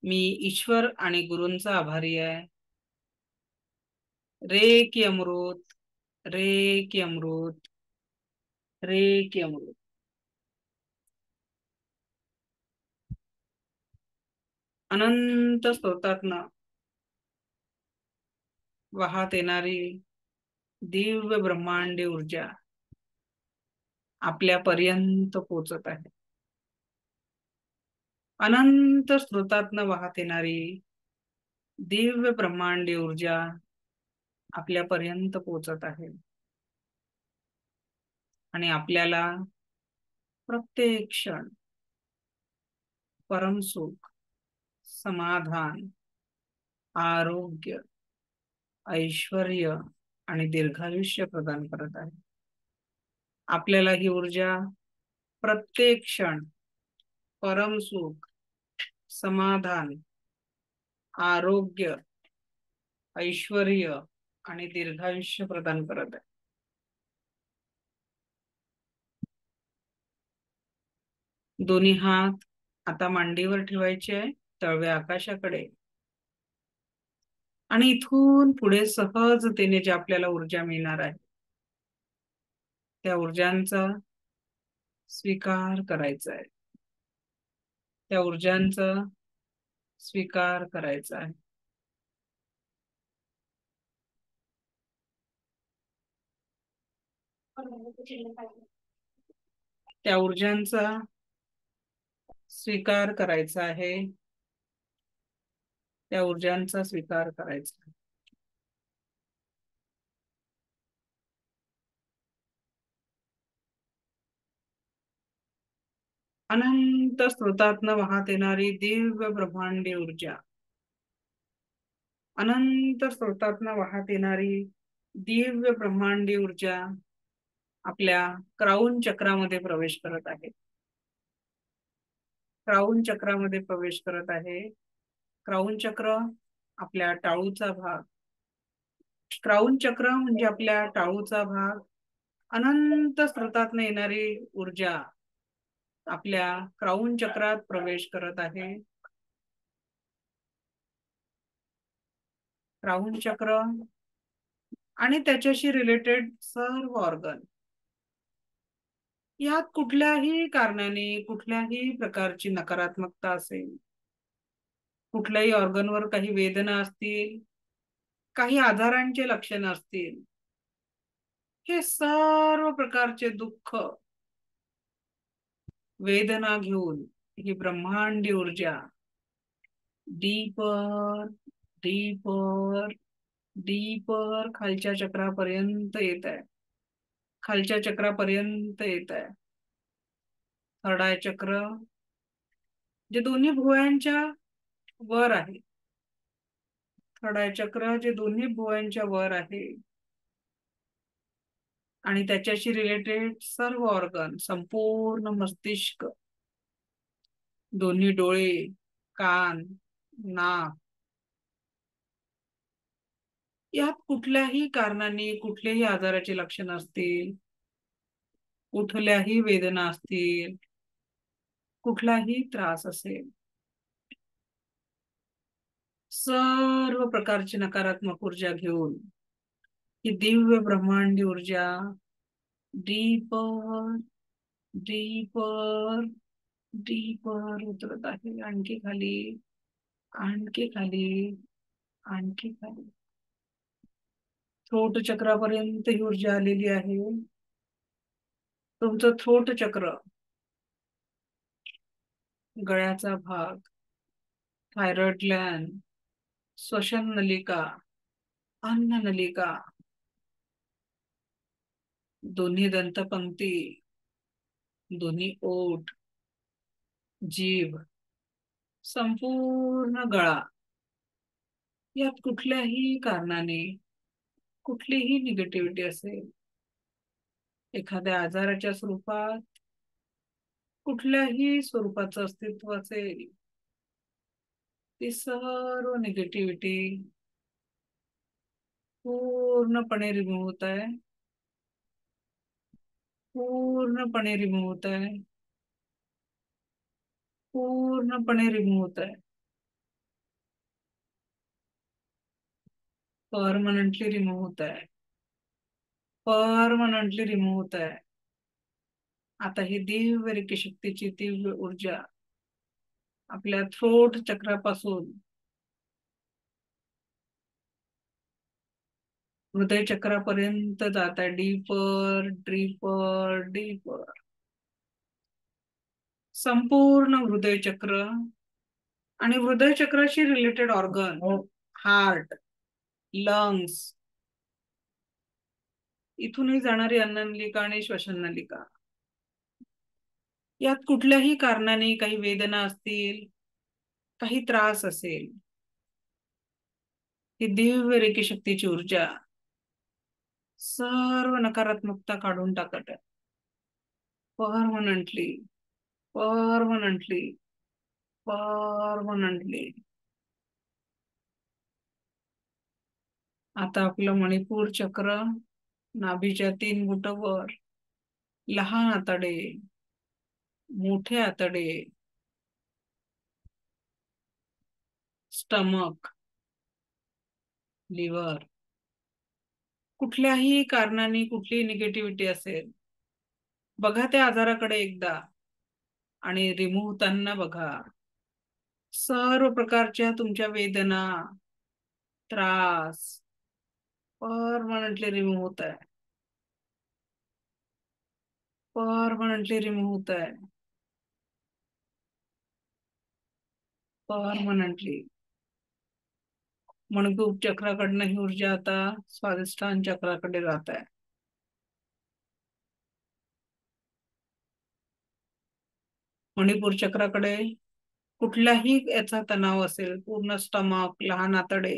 मी ईश्वर आणि गुरूंचा आभारी आहे. रे की अमृत, रे की अमृत, रे की अमृत. अनंत स्रोतातनं वाहत येणारी दिव्य ब्रह्मांडी ऊर्जा आपल्या पर्यंत पोहोचत आहे. अनंत स्रोतातनं वाहत येणारी दिव्य ब्रह्मांडी ऊर्जा आपल्या पर्यंत पोहोचत आहे आणि आपल्याला प्रत्येक क्षण परमसुख, समाधान, आरोग्य, ऐश्वर्य आणि दीर्घायुष्य प्रदान करत आहे. आपल्याला ही ऊर्जा प्रत्येक क्षण परमसुख, समाधान, आरोग्य, ऐश्वर्य आणि दीर्घायुष्य प्रदान करत आहे. दोन्ही हात आता मांडीवर ठेवायचे आहे, तळवे आकाशाकडे, आणि इथून पुढे सहजतेने जे आपल्याला ऊर्जा मिळणार आहे त्या ऊर्जांचा स्वीकार करायचा आहे. त्या ऊर्जांचा स्वीकार करायचा आहे. त्या ऊर्जांचा स्वीकार करायचा आहे. त्या ऊर्जांचा स्वीकार करायचा. अनंत स्रोतातनं वाहत येणारी दिव्य ब्रह्मांडी ऊर्जा, अनंत स्रोतातनं वाहत येणारी दिव्य ब्रह्मांडी ऊर्जा आपल्या क्राउन चक्रामध्ये प्रवेश करत आहे. क्राउन चक्रामध्ये प्रवेश करत आहे. क्राउन चक्र आपल्या टाळूचा भाग. क्राउन चक्र म्हणजे आपल्या टाळूचा भाग. अनंत स्रोतातनं येणारी ऊर्जा आपल्या क्राउन चक्रात प्रवेश करत आहे. क्राउन चक्र आणि त्याच्याशी रिलेटेड सर्व ऑर्गन, यात कुठल्याही कारणाने कुठल्याही प्रकारची नकारात्मकता असेल, कुठल्याही ऑर्गनवर काही वेदना असतील, काही आजारांचे लक्षण असतील, हे सर्व प्रकारचे दुःख वेदना घेऊन ही ब्रह्मांडी ऊर्जा डीपर डीपर डीपर खालच्या चक्रापर्यंत येत आहे. खालच्या चक्रापर्यंत येत आहे. थर्ड आय चक्र जे दोन्ही भुवयांच्या वर आहे. थर्ड आय चक्र जे दोन्ही भुवयांच्या वर आहे आणि त्याच्याशी रिलेटेड सर्व ऑर्गन, संपूर्ण मस्तिष्क, दोन्ही डोळे, कान, नाक, यात कुठल्याही कारणाने कुठल्याही आजाराचे लक्षण असतील, कुठल्याही वेदना असतील, कुठलाही त्रास असेल, सर्व प्रकारची नकारात्मक ऊर्जा घेऊन ही दिव्य ब्रह्मांडी ऊर्जा डीपर डीपर डीपर उतरत आहे. आणखी खाली, आणखी खाली, आणखी खाली. थ्रोट चक्रापर्यंत ही ऊर्जा आलेली आहे. तुमचं थ्रोट चक्र, गळ्याचा भाग, थायरॉइड ग्लॅंड, श्वसन नलिका, अन्न नलिका, दोन्ही दंतपंक्ती, दोन्ही ओठ, जीभ, संपूर्ण गळा, यात कुठल्याही कारणाने कुठलीही निगेटिव्हिटी असेल, एखाद्या आजाराच्या स्वरूपात, कुठल्याही स्वरूपाचं अस्तित्व असेल, ती सर्व निगेटिव्हिटी पूर्णपणे रिमूव्ह होत आहे. पूर्णपणे रिमूव्ह होत आहे. पूर्णपणे रिमूव्ह होत आहे. परमनंटली रिमूव्ह होत आहे. परमनंटली रिमूव्ह होत आहे. आता ही दिव्य रेकी शक्तीची दिव्य ऊर्जा आपल्या थ्रोट चक्रापासून हृदय चक्रापर्यंत जात आहे. डीपर डीपर डीपर, संपूर्ण हृदय चक्र आणि हृदय चक्राशी रिलेटेड ऑर्गन, हार्ट, लंग्स, इथूनही जाणारी अन्ननलिका आणि श्वसन नलिका, यात कुठल्याही कारणाने काही वेदना असतील, काही त्रास असेल, ही दिव्य रेकी शक्तीची ऊर्जा सर्व नकारात्मकता काढून टाकत आहे. Permanently permanently permanently. आता आपलं मणिपूर चक्र, नाभीच्या 3 बोट वर, लहान आतडे, मोठे आतडे, स्टमक, लिव्हर, कुठल्याही कारणाने कुठलीही निगेटिव्हिटी असेल, बघा त्या आजाराकडे एकदा आणि रिमूव्ह होताना बघा. सर्व प्रकारच्या तुमच्या वेदना, त्रास परमनंटली रिमूव्ह होत आहे. परमनंटली रिमूव्ह होत आहे, परमनंटली. मणिपूर चक्राकडनं ही ऊर्जा आता स्वादिष्ठान चक्राकडे जात आहे. मणिपूर चक्राकडे कुठल्याही याचा तणाव असेल, पूर्ण स्टमक, लहान आतडे,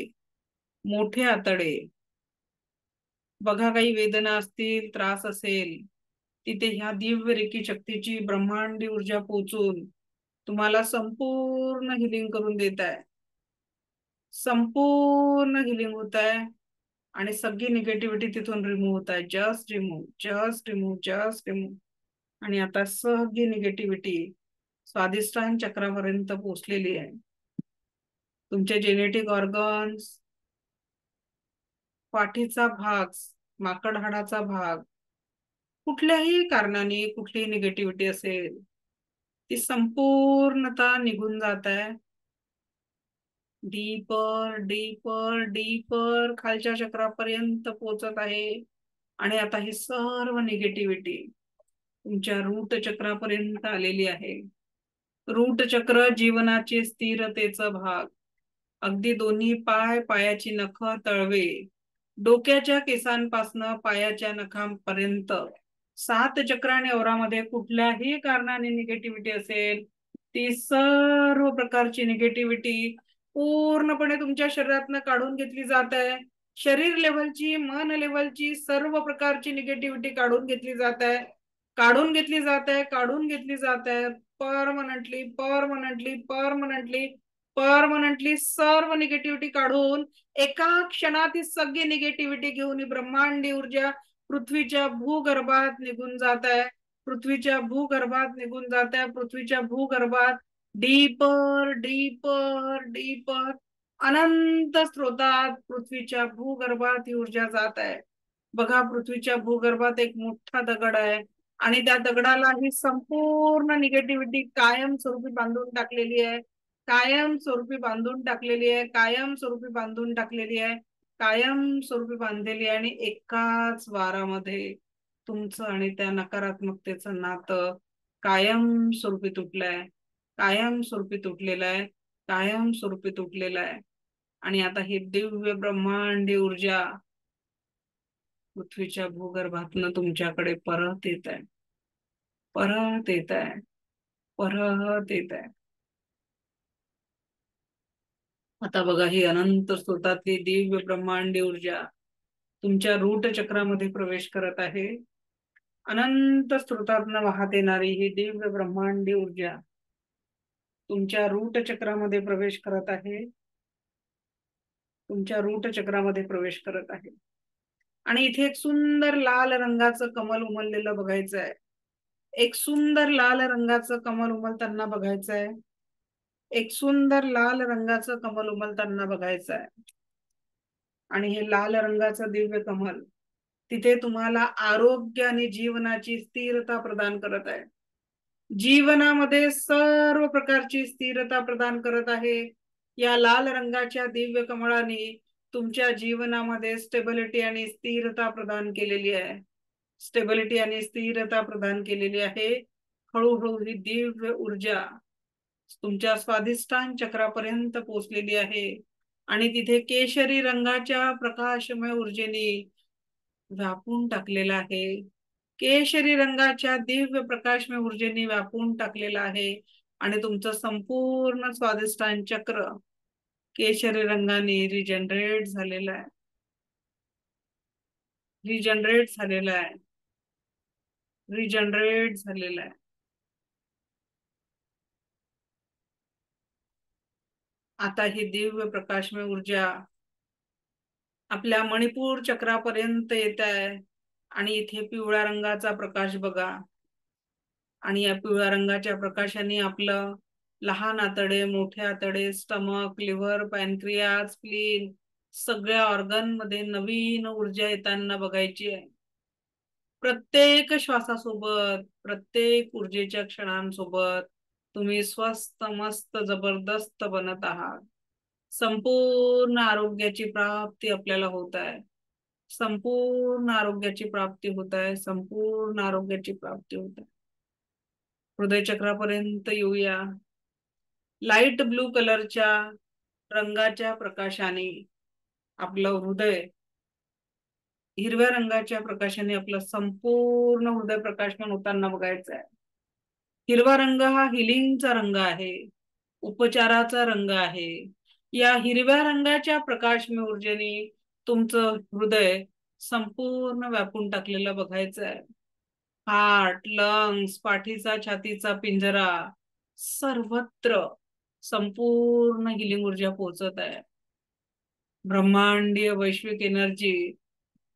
मोठे आतडे, बघा काही वेदना असतील, त्रास असेल, तिथे ह्या दिव्य रेकी शक्तीची ब्रह्मांडी ऊर्जा पोहोचून तुम्हाला संपूर्ण हिलिंग करून देत आहे, संपूर्ण हिलिंग होत आहे आणि सगळी निगेटिव्हिटी तिथून रिमूव्ह होत आहे. Just remove, just remove, just remove. आणि आता सगळी निगेटिव्हिटी स्वादिष्ठान चक्रापर्यंत पोहोचलेली आहे. तुमचे जेनेटिक ऑर्गन्स, पाठीचा भाग, माकड हाडाचा भाग, कुठल्याही कारणाने कुठलीही निगेटिव्हिटी असेल ती संपूर्णतः निघून जात आहे. डीपर डीपर डीपर खालच्या चक्रापर्यंत पोहोचत आहे. आणि आता ही सर्व निगेटिव्हिटी तुमच्या रूट चक्रापर्यंत आलेली आहे. रूट चक्र जीवनाचे स्थिरतेचा भाग. अगदी दोन्ही पाय, पायाची नख, तळवे, डोक्याच्या केसांपासनं पायाच्या नखांपर्यंत 7 चक्र आणि औरामध्ये कुठल्याही कारणाने निगेटिव्हिटी असेल, ती सर्व प्रकारची निगेटिव्हिटी पूर्णपणे तुमच्या शरीरातनं काढून घेतली जात आहे. शरीर लेवलची, मन लेवलची सर्व प्रकारची निगेटिव्हिटी काढून घेतली जात आहे, काढून घेतली जात आहे, काढून घेतली जात आहे. परमनंटली परमनंटली परमनंटली परमनंटली सर्व निगेटिव्हिटी काढून एका क्षणात ही सगळी निगेटिव्हिटी घेऊन ही ब्रह्मांडी ऊर्जा पृथ्वीच्या भूगर्भात निघून जात आहे, पृथ्वीच्या भूगर्भात निघून जात आहे, पृथ्वीच्या भूगर्भात डीपर डीपर डीपर अनंत स्रोतात पृथ्वीच्या भूगर्भात ही ऊर्जा जात आहे. बघा, पृथ्वीच्या भूगर्भात एक मोठा दगड आहे आणि त्या दगडाला ही संपूर्ण निगेटिव्हिटी कायम स्वरूपी बांधून टाकलेली आहे, कायम स्वरूपी बांधून टाकलेली आहे, कायम स्वरूपी बांधून टाकलेली आहे, कायम स्वरूपी बांधलेली आहे. आणि एकाच वारामध्ये तुमचं आणि त्या नकारात्मकतेचं नातं कायम स्वरूपी तुटलंय, कायम स्वरूपी तुटलेलं आहे, कायम स्वरूपी तुटलेलं आहे. आणि आता ही दिव्य ब्रह्मांडी ऊर्जा पृथ्वीच्या भूगर्भातनं तुमच्याकडे परत येत आहे, परत येत आहे, परत येत आहे. आता बघा, ही अनंत स्रोतातली दिव्य ब्रह्मांडी ऊर्जा तुमच्या रूट चक्रामध्ये प्रवेश करत आहे. अनंत स्रोतातनं वाहत येणारी ही दिव्य ब्रह्मांडी ऊर्जा तुमच्या रूट चक्रामध्ये प्रवेश करत आहे, तुमच्या रूट चक्रामध्ये प्रवेश करत आहे. आणि इथे एक सुंदर लाल रंगाचं कमल उमललेलं बघायचं आहे, एक सुंदर लाल रंगाचं कमल उमलताना बघायचं आहे, एक सुंदर लाल रंगाचं कमल उमलताना बघायचं आहे. आणि हे लाल रंगाचं दिव्य कमल तिथे तुम्हाला आरोग्य आणि जीवनाची स्थिरता प्रदान करत आहे, जीवनामध्ये सर्व प्रकारची स्थिरता प्रदान करत आहे. या लाल रंगाच्या दिव्य कमळाने तुमच्या जीवनामध्ये स्टेबिलिटी आणि स्थिरता प्रदान केलेली आहे, स्टेबिलिटी आणि स्थिरता प्रदान केलेली आहे. हळूहळू ही दिव्य ऊर्जा तुमच्या स्वादिष्ठान चक्रापर्यंत पोहोचलेली आहे आणि तिथे केशरी रंगाच्या प्रकाशमय ऊर्जेने व्यापून टाकलेला आहे, केशरी रंगाच्या दिव्य प्रकाशमय ऊर्जेने व्यापून टाकलेला आहे. आणि तुमचं संपूर्ण स्वादिष्ठान चक्र केशरी रंगाने रिजनरेट झालेलं आहे, रिजनरेट झालेलं आहे, रिजनरेट झालेलं आहे. आता ही दिव्य प्रकाशमय ऊर्जा आपल्या मणिपूर चक्रापर्यंत येत आहे आणि इथे पिवळ्या रंगाचा प्रकाश बघा. आणि या पिवळ्या रंगाच्या प्रकाशाने आपलं लहान आतडे, मोठे आतडे, स्टमक, लिव्हर, पॅनक्रियाज, स्प्लीन सगळ्या ऑर्गन मध्ये नवीन ऊर्जा येताना बघायची आहे. प्रत्येक श्वासासोबत, प्रत्येक ऊर्जेच्या क्षणांसोबत तुम्ही स्वस्त, मस्त, जबरदस्त बनत आहात. संपूर्ण आरोग्याची प्राप्ती आपल्याला होत आहे. संपूर्ण आरोग्याची प्राप्ती होत आहे, संपूर्ण आरोग्याची प्राप्ती होत आहे. हृदय चक्रापर्यंत येऊया. लाईट ब्लू कलरच्या रंगाच्या प्रकाशाने आपलं हृदय, हिरव्या रंगाच्या प्रकाशाने आपलं संपूर्ण हृदय प्रकाशमान होताना बघायचं आहे. हिरवा रंग हा हिलिंगचा रंग आहे, उपचाराचा रंग आहे. या हिरव्या रंगाच्या प्रकाशमय ऊर्जेने तुमचं हृदय संपूर्ण व्यापून टाकलेलं बघायचं आहे. हार्ट, लंग्स, पाठीचा छातीचा पिंजरा सर्वत्र संपूर्ण हिलिंग ऊर्जा पोहोचत आहे. ब्रह्मांडीय वैश्विक एनर्जी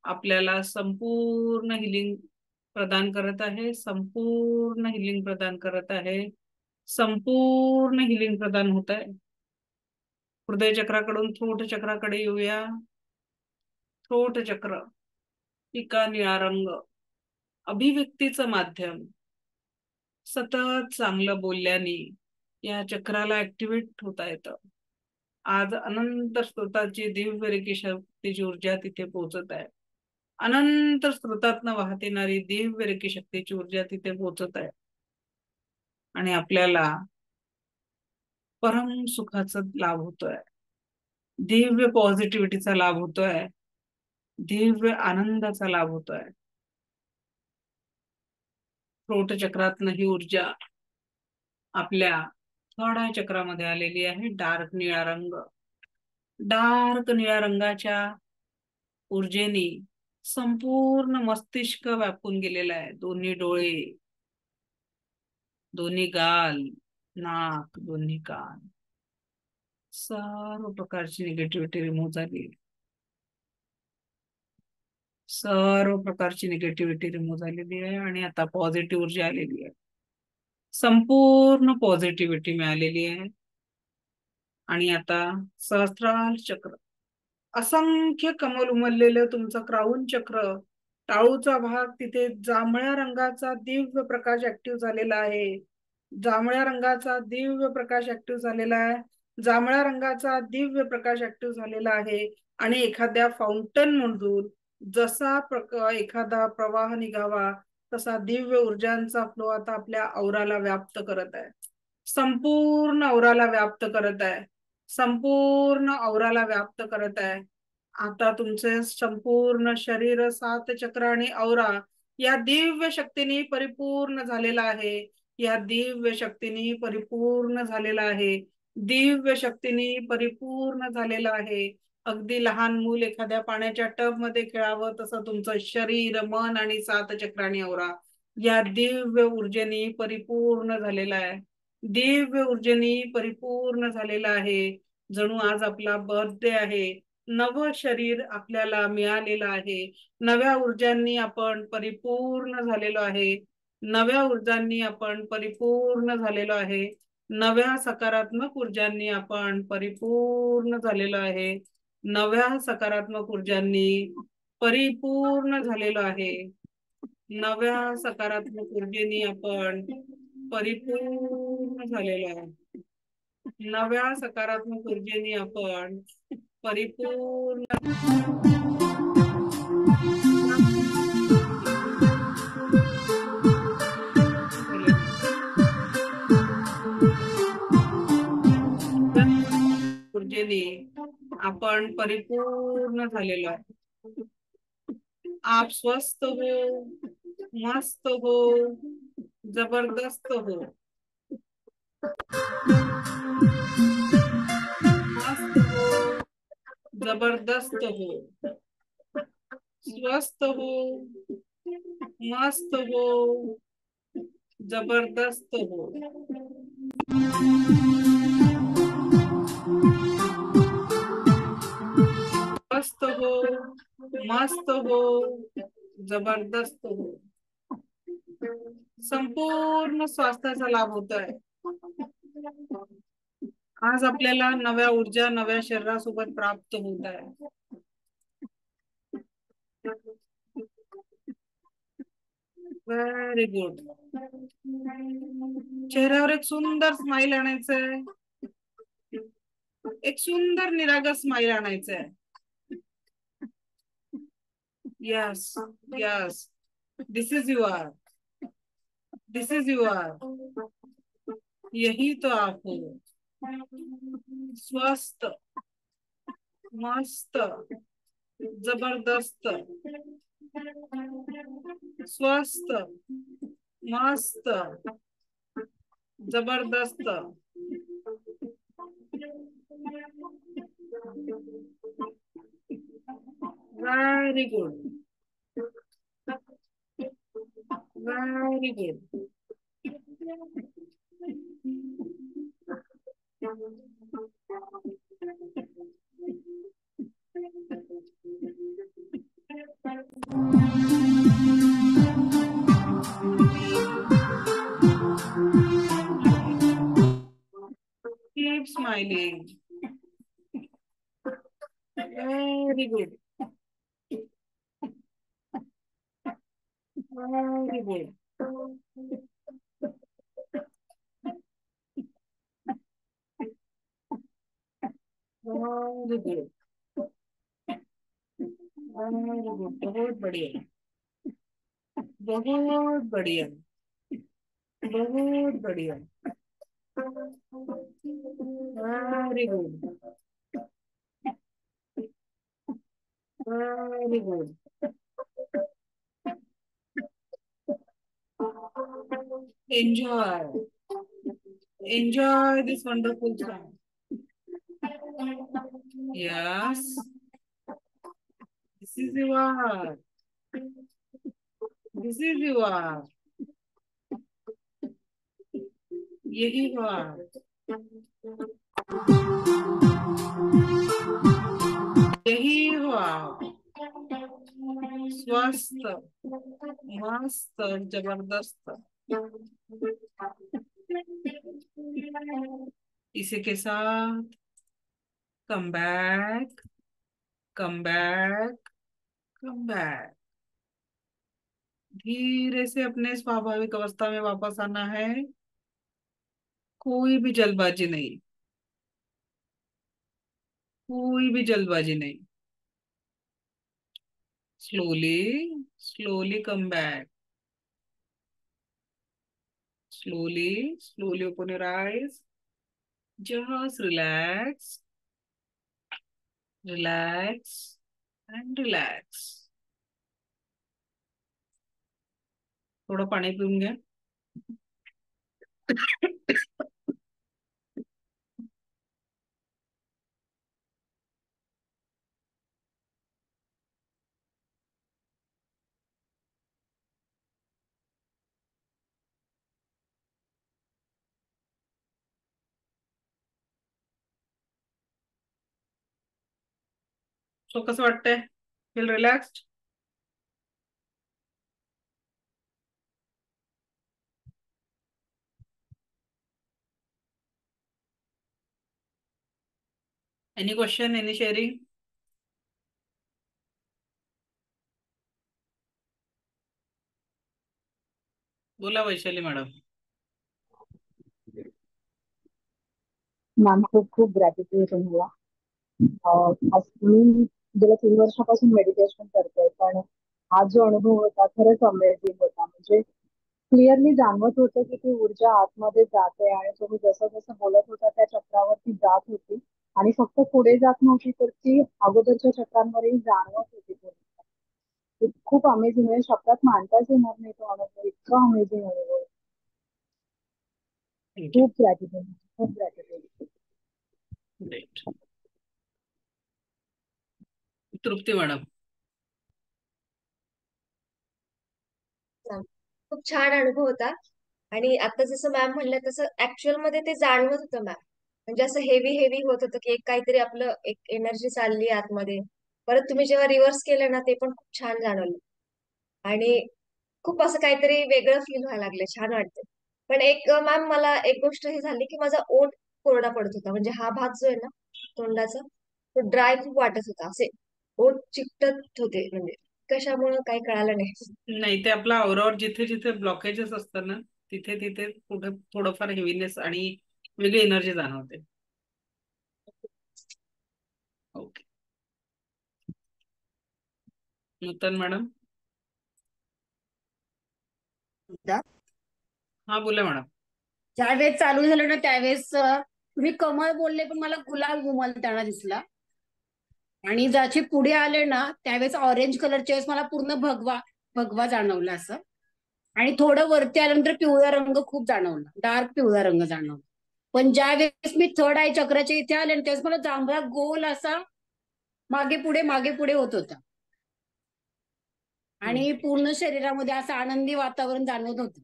आपल्याला संपूर्ण हिलिंग प्रदान करत आहे, संपूर्ण हिलिंग प्रदान करत आहे, संपूर्ण हिलिंग प्रदान होत आहे. हृदय चक्राकडून थ्रोट चक्राकडे येऊया. थ्रोट चक्र, पिका निळा रंग, अभिव्यक्तीचं माध्यम. सतत चांगलं बोलल्याने या चक्राला ऍक्टिव्हेट होता येतं. आज अनंत स्रोताची दिव्य रेखी शक्तीची ऊर्जा तिथे पोहोचत आहे. अनंत स्रोतातनं वाहत येणारी दिव्य रेखी शक्तीची ऊर्जा तिथे पोहोचत आहे आणि आपल्याला परम सुखाचा लाभ होतोय, दिव्य पॉझिटिव्हिटीचा लाभ होतोय, दिव्य आनंदाचा लाभ होतोय. थ्रोट चक्रातनं ही ऊर्जा आपल्या थर्ड आय चक्रामध्ये आलेली आहे. डार्क निळा रंग, डार्क निळ्या रंगाच्या ऊर्जेने संपूर्ण मस्तिष्क व्यापून गेलेला आहे. दोन्ही डोळे, दोन्ही गाल, नाक, दोन्ही कान, सर्व प्रकारची निगेटिव्हिटी रिमूव्ह झाली, सर्व प्रकारची निगेटिव्हिटी रिमूव्ह झालेली आहे आणि आता पॉझिटिव्ह ऊर्जा आलेली आहे. संपूर्ण पॉझिटिव्हिटी मिळालेली आहे. आणि आता सहस्त्रार चक्र, असंख्य कमल उमललेलं तुमचं क्राऊन चक्र, टाळूचा भाग, तिथे जांभळ्या रंगाचा दिव्य प्रकाश ऍक्टिव्ह झालेला आहे. जांभळ्या रंगाचा दिव्य प्रकाश ऍक्टिव्ह झालेला आहे. जांभळ्या रंगाचा दिव्य प्रकाश ऍक्टिव्ह झालेला आहे आणि एखाद्या फाउंटन मधून जसा एखादा प्रवाह निघावा तसा दिव्य ऊर्जांचा फ्लो आता आपल्या औराला व्याप्त करत आहे, संपूर्ण औराला व्याप्त करत आहे, संपूर्ण औराला व्याप्त करत आहे. आता तुमचे संपूर्ण शरीर, 7 चक्र आणि औरा या दिव्य शक्तीने परिपूर्ण झालेला आहे. या दिव्य शक्तीने परिपूर्ण झालेला आहे, दिव्य शक्तीने परिपूर्ण झालेला आहे. अगदी लहान मूल एखाद्या पाण्याच्या टब मध्ये खेळावं तसं तुमचं शरीर, मन आणि 7 चक्र आणि औरा या दिव्य ऊर्जेने परिपूर्ण झालेला आहे, दिव्य ऊर्जेने परिपूर्ण झालेला आहे. जणू आज आपला बर्थडे आहे. नव शरीर आपल्याला मिळालेलं आहे. नव्या ऊर्जांनी आपण परिपूर्ण झालेलो आहे, नव्या ऊर्जांनी आपण परिपूर्ण झालेलो आहे, नव्या सकारात्मक ऊर्जांनी आपण परिपूर्ण झालेलो आहे, नव्या सकारात्मक ऊर्जांनी परिपूर्ण झालेलो आहे, नव्या सकारात्मक ऊर्जेने आपण परिपूर्ण झालेलो आहे, नव्या सकारात्मक ऊर्जेने आपण परिपूर्ण ऊर्जेने आपण परिपूर्ण झालेलो आहे. आप स्वस्थ हो, मस्त हो, जबरदस्त हो, मस्त हो, जबरदस्त हो, स्वस्थ हो, मस्त हो, जबरदस्त हो, स्वस्थ हो, मस्त हो, जबरदस्त हो. संपूर्ण स्वास्थ्याचा लाभ होतोय. आज आपल्याला नव्या ऊर्जा नव्या शरीरासोबत प्राप्त होत आहे. Very good. चेहऱ्यावर एक सुंदर स्माइल आणायचंय, एक सुंदर निरागस smile आणायचंय. Yes, yes. This is you are. This is you are. यही तो आप हो. स्वस्थ, मस्त, जबरदस्त. स्वस्थ, मस्त, जबरदस्त. Very good. Very good. Keep smiling. Very good. Very good. Very good. Very good. बहुत बढ़िया. बहुत बढ़िया. बहुत बढ़िया. Very good. Very good. Enjoy. Enjoy this wonderful song. Yes. This is your. This is your. यही हुआ. यही हुआ. स्वस्थ, मस्त, जबरदस्त. इसी के साथ come back, come back, come back. धीरे से अपने स्वाभाविक अवस्था में वापस आना है. कोई भी जल्दबाजी नहीं. कोई भी जल्दबाजी नहीं. Slowly, slowly come back. Slowly, slowly open your eyes. Just relax, relax, and relax. थोड़ा पानी पिऊन घ्या. सो कसं वाटतंय? Feel relaxed? Any question, any sharing? बोला वैशाली मॅडम. मॅम खूप खूप ग्रॅटिट्यूड तुम्हाला. आज मी गेल्या 3 वर्षापासून मेडिटेशन करते, पण हा जो अनुभव होता खरंच अमेझिंग होता. म्हणजे क्लिअरली जाणवत होतं की ती ऊर्जा आतमध्ये जाते आणि तुम्ही जसं जसं बोलत होता त्या चक्रावरती जात होती आणि फक्त पुढे जात नव्हती तर ती अगोदरच्या चक्रांवरही जाणवत होती. खूप अमेझिंग, म्हणजे शब्दात मांडताच येणार नाही तो अनुभव. इतका अमेझिंग अनुभव. खूप ग्रॅटिट्यूड, खूप ग्रॅटिट्यूड. ग्रेट. तृप्ती मॅडम. खूप छान अनुभव होता. आणि आता जसं मॅम म्हणलं तसं ऍक्च्युअल मध्ये ते जाणवत होतं मॅम. म्हणजे असं हेवी हेवी होत होतं की एक काहीतरी आपलं एक एनर्जी चालली आतमध्ये. परत तुम्ही जेव्हा रिव्हर्स केलं ना ते पण खूप छान जाणवलं. आणि खूप असं काहीतरी वेगळं फील व्हायला लागलं. छान वाटतं. पण एक मॅम मला एक गोष्ट ही झाली की माझा ओठ कोरडा पडत होता. म्हणजे हा भाग जो आहे ना तोंडाचा तो ड्राय खूप वाटत होता. असे ओठ चिकटत होते. म्हणजे कशामुळे काही कळालं नाही. नाही, ते आपल्या आवरावर जिथे जिथे ब्लॉकेजेस असतात ना तिथे तिथे कुठे थोडंफार हेवीनेस आणि वेगळी एनर्जी जाणवते. ओके. नूतन मॅडम. एकदा हा बोला मॅडम. ज्यावेळेस चालू झालं ना त्यावेळेस तुम्ही कमळ बोलले पण मला गुलाब उमलताना दिसला. आणि ज्याचे पुढे आले ना त्यावेळेस ऑरेंज कलरच्या वेळेस मला पूर्ण भगवा भगवा जाणवला असं. आणि थोडं वरती आल्यानंतर पिवळा रंग खूप जाणवला, डार्क पिवळा रंग जाणवला. पण ज्या वेळेस मी थर्ड आय चक्राच्या इथे आले ना त्यावेळेस मला जांभळा गोल असा मागे पुढे होत होता. आणि पूर्ण शरीरामध्ये असं आनंदी वातावरण जाणवत होतं.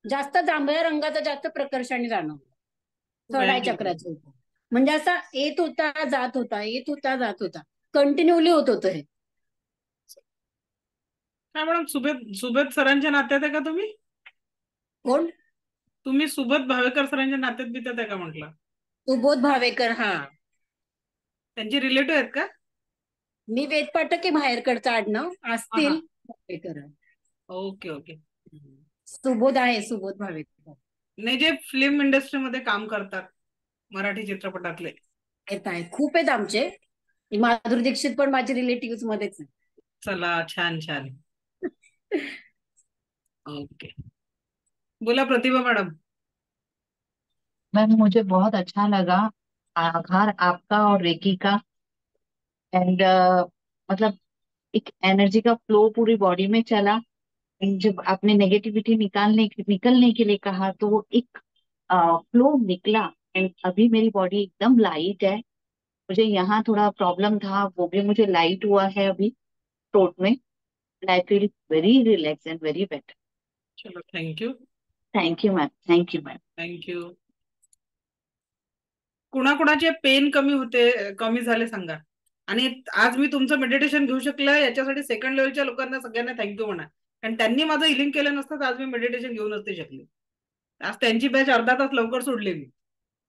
जास्त जांभळ्या रंगाचा जास्त प्रकर्षाने जाणवलं थर्ड आय Very good. चक्राच्या इथे. म्हणजे असा येत होता जात होता, येत होता जात होता, कंटिन्युअली होत होतं हे. काय मॅडम, सुबेद सरांच्या नात्यात आहे का तुम्ही? कोण? तुम्ही सुबोध भावेकर सरांच्या नात्यात बित्यात आहे का म्हटलं? सुबोध भावेकर, हा. त्यांचे रिलेटिव्ह आहेत का? मी वेद पाठक आहे, बाहेरकडचं आडनाव असतील. भावेकर. Okay okay. सुबोध आहे, सुबोध भावेकर. नाही, जे फिल्म इंडस्ट्रीमध्ये काम करतात मराठी चित्रपटातले. आहेत, खूप आहेत आमचे. माधुरी दीक्षित पण माझे रिलेटिव्ह मध्येच आहे. चला, छान छान. ओके, बोला प्रतिभा मैडम. मैम मुझे बहुत अच्छा लगा आभार आपका और रेकी का। एंड मतलब एक एनर्जी का फ्लो पूरी बॉडी में चला। And जब आपने नेगेटिविटी निकलने के लिए कहा तो वो एक फ्लो निकला। एंड अभी मेरी बॉडी एकदम लाइट है। मुझे यहाँ थोड़ा प्रॉब्लम था, वो भी मुझे लाइट हुआ है अभी थ्रोट में। And I feel very relax and very better. चलो, thank you. Thank you ma'am, thank you ma'am. Thank you. कुणाकुणाचे पेन कमी झाले सांगा. आणि आज मी तुमचं मेडिटेशन घेऊ शकलं याच्यासाठी सेकंड लेवलच्या लोकांना सगळ्यांना थँक्यू म्हणा. कारण त्यांनी माझं हिलिंग केलं नसतं तर आज मी मेडिटेशन घेऊ नसते शकले. आज त्यांची बॅच अर्धा तास लवकर सोडली मी.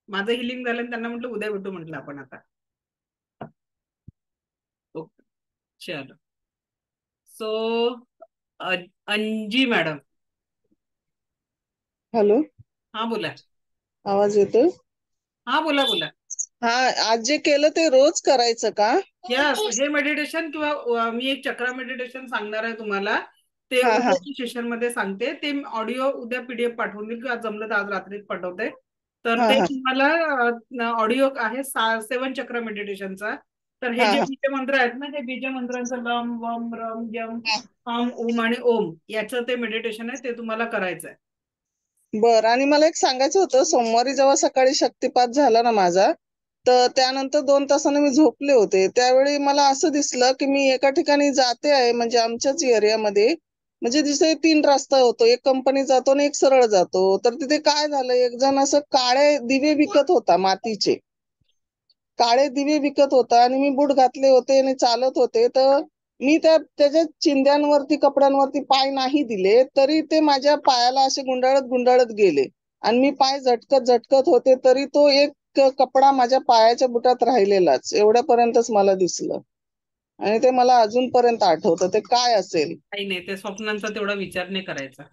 माझं हिलिंग झालं आणि त्यांना म्हटलं उद्या भेटू म्हटलं आपण आता. ओके, चलो. सो अंजी मॅडम. हॅलो, हा बोला. आवाज येतोय? हा बोला बोला. हा, आज जे केलं ते रोज करायचं का? यस, हे मेडिटेशन किंवा मी एक चक्रा मेडिटेशन सांगणार आहे तुम्हाला. ते हा हा उद्याच्या सेशन मध्ये सांगते. ते ऑडिओ उद्या PDF पाठवून देईल किंवा जमलं तर आज रात्रीच पाठवते. तर हा ते हा तुम्हाला ऑडिओ आहे 7 चक्र मेडिटेशनचा. तर हे हा जे हा बीज मंत्र आहेत ना, हे बीज मंत्रांचं लम वम रम यम हम ओम आणि ओम याचं ते मेडिटेशन आहे, ते तुम्हाला करायचं आहे. बर. आणि मला एक सांगायचं होतं, सोमवारी जेव्हा सकाळी शक्तिपात झाला ना माझा, तर त्यानंतर 2 तासाने मी झोपले होते. त्यावेळी मला असं दिसलं की मी एका ठिकाणी जाते आहे, म्हणजे आमच्याच एरियामध्ये. म्हणजे दिसे 3 रस्ता होतो, एक कंपनी जातो आणि एक सरळ जातो. तर तिथे काय झालं, एक जण असं काळे दिवे विकत होता, मातीचे काळे दिवे विकत होता. आणि मी बूट घातले होते आणि चालत होते. तर मी त्याच्या चिंध्यांवरती कपड्यांवरती पाय नाही दिले तरी ते माझ्या पायाला असे गुंडाळत गेले. आणि मी पाय झटकत होते तरी तो एक कपडा माझ्या पायाच्या बुटात राहिलेलाच, एवढ्यापर्यंतच मला दिसलं. आणि ते मला अजूनपर्यंत आठवतं. ते काय असेल? काही नाही, ते स्वप्नांचा तेवढा विचार नाही करायचा.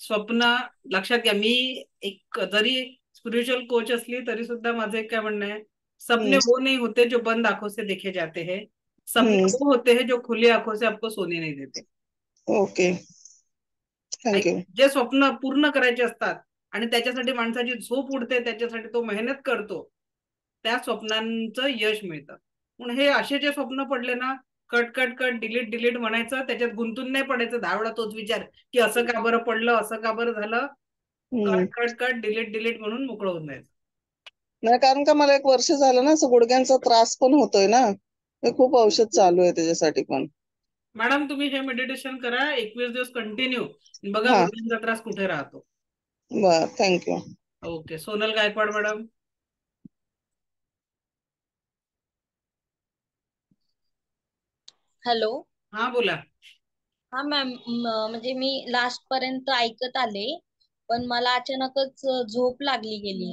स्वप्न लक्षात घ्या. मी एक जरी स्पिरिच्युअल कोच असली तरी सुद्धा माझं एक काय म्हणणं आहे, सपने वो नहीं होते जो बंद आंखों से देखे जाते हैं, सपने वो होते हैं जो खुली आंखों से आपको सोने नहीं देते. Okay, thank you. जे स्वप्न पूर्ण करायचे असतात आणि त्याच्यासाठी माणसाची झोप उडते, त्याच्यासाठी तो मेहनत करतो, त्या स्वप्नांचं यश मिळतं. म्हणून हे असे जे स्वप्न पडले ना, कट कट कट डिलीट म्हणायचं, त्याच्यात गुंतून नाही पडायचं 10 वेळा तोच विचार की असं का बरं पडलं, असं का बरं झालं. कट कट डिलीट म्हणून मोकळं होऊन जायचं. नाही, कारण का मला 1 वर्ष झालं ना, असं गुडघ्यांचा त्रास पण होतोय ना, ते खूप औषध चालू आहे त्याच्यासाठी पण. मॅडम तुम्ही हे मेडिटेशन करा 21 दिवस कंटिन्यू, बघा हा, गुडघ्यांचा त्रास कुठे राहतो. बर, thank you. Okay, Sonal Gaikwad madam. Hello. हा बोला. हा मॅम, म्हणजे मी लास्ट पर्यंत ऐकत आले पण मला अचानकच झोप लागली गेली.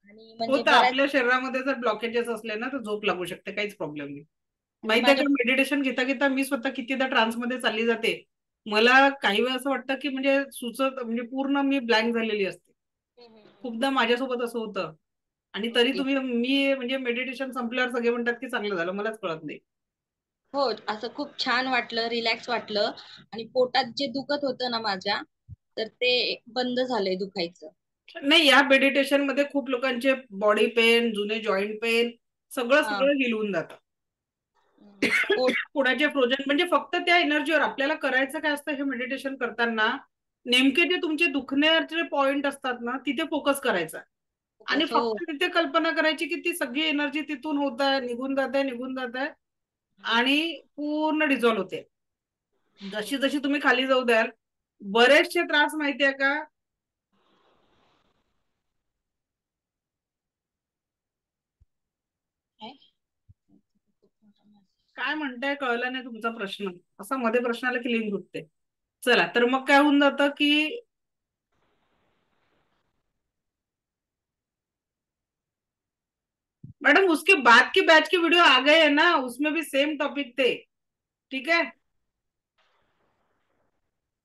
आणि म्हणजे होतं, आपल्या शरीरामध्ये जर ब्लॉकेजेस असले ना तर झोप लागू शकते, काहीच प्रॉब्लेम नाही. माहिती आहे का, मेडिटेशन घेता घेता मी स्वतः कितीदा ट्रान्स मध्ये चालली जाते. मला काही वेळा असं वाटतं की म्हणजे पूर्ण मी ब्लँक झालेली असते. खूपदा माझ्यासोबत असं होतं. आणि तरी मी म्हणजे मेडिटेशन संपल्यावर सगळे म्हणतात की चांगलं झालं, मलाच कळत नाही. हो, असं खूप छान वाटलं, रिलॅक्स वाटलं आणि पोटात जे दुखत होतं ना माझ्या, तर ते बंद झालंय दुखायचं. नाही, या मेडिटेशन मध्ये खूप लोकांचे बॉडी पेन, जुने जॉईंट पेन सगळं हा. सगळं हिल होऊन जातं. पोट पुढाचे फ्रोजन म्हणजे फक्त त्या एनर्जीवर आपल्याला करायचं काय असतं हे मेडिटेशन करताना, नेमके जे तुमचे दुखण्याचे पॉइंट असतात ना तिथे फोकस करायचा आणि हो. फक्त तिथे कल्पना करायची की ती सगळी एनर्जी तिथून होत आहे, निघून जात आहे आणि पूर्ण डिझॉल्व्ह होते. जशी जशी तुम्ही खाली जाऊ द्याल, बरेचसे त्रास माहितीये का काय म्हणताय कळलं नाही तुमचा प्रश्न, असा मध्ये प्रश्नाला की लिंक होते. चला तर मग काय होऊन जातं की मैडम उसके बाद की बैच की वीडियो आ गए है ना, उसमें भी सेम टॉपिक थे. ठीक आहे,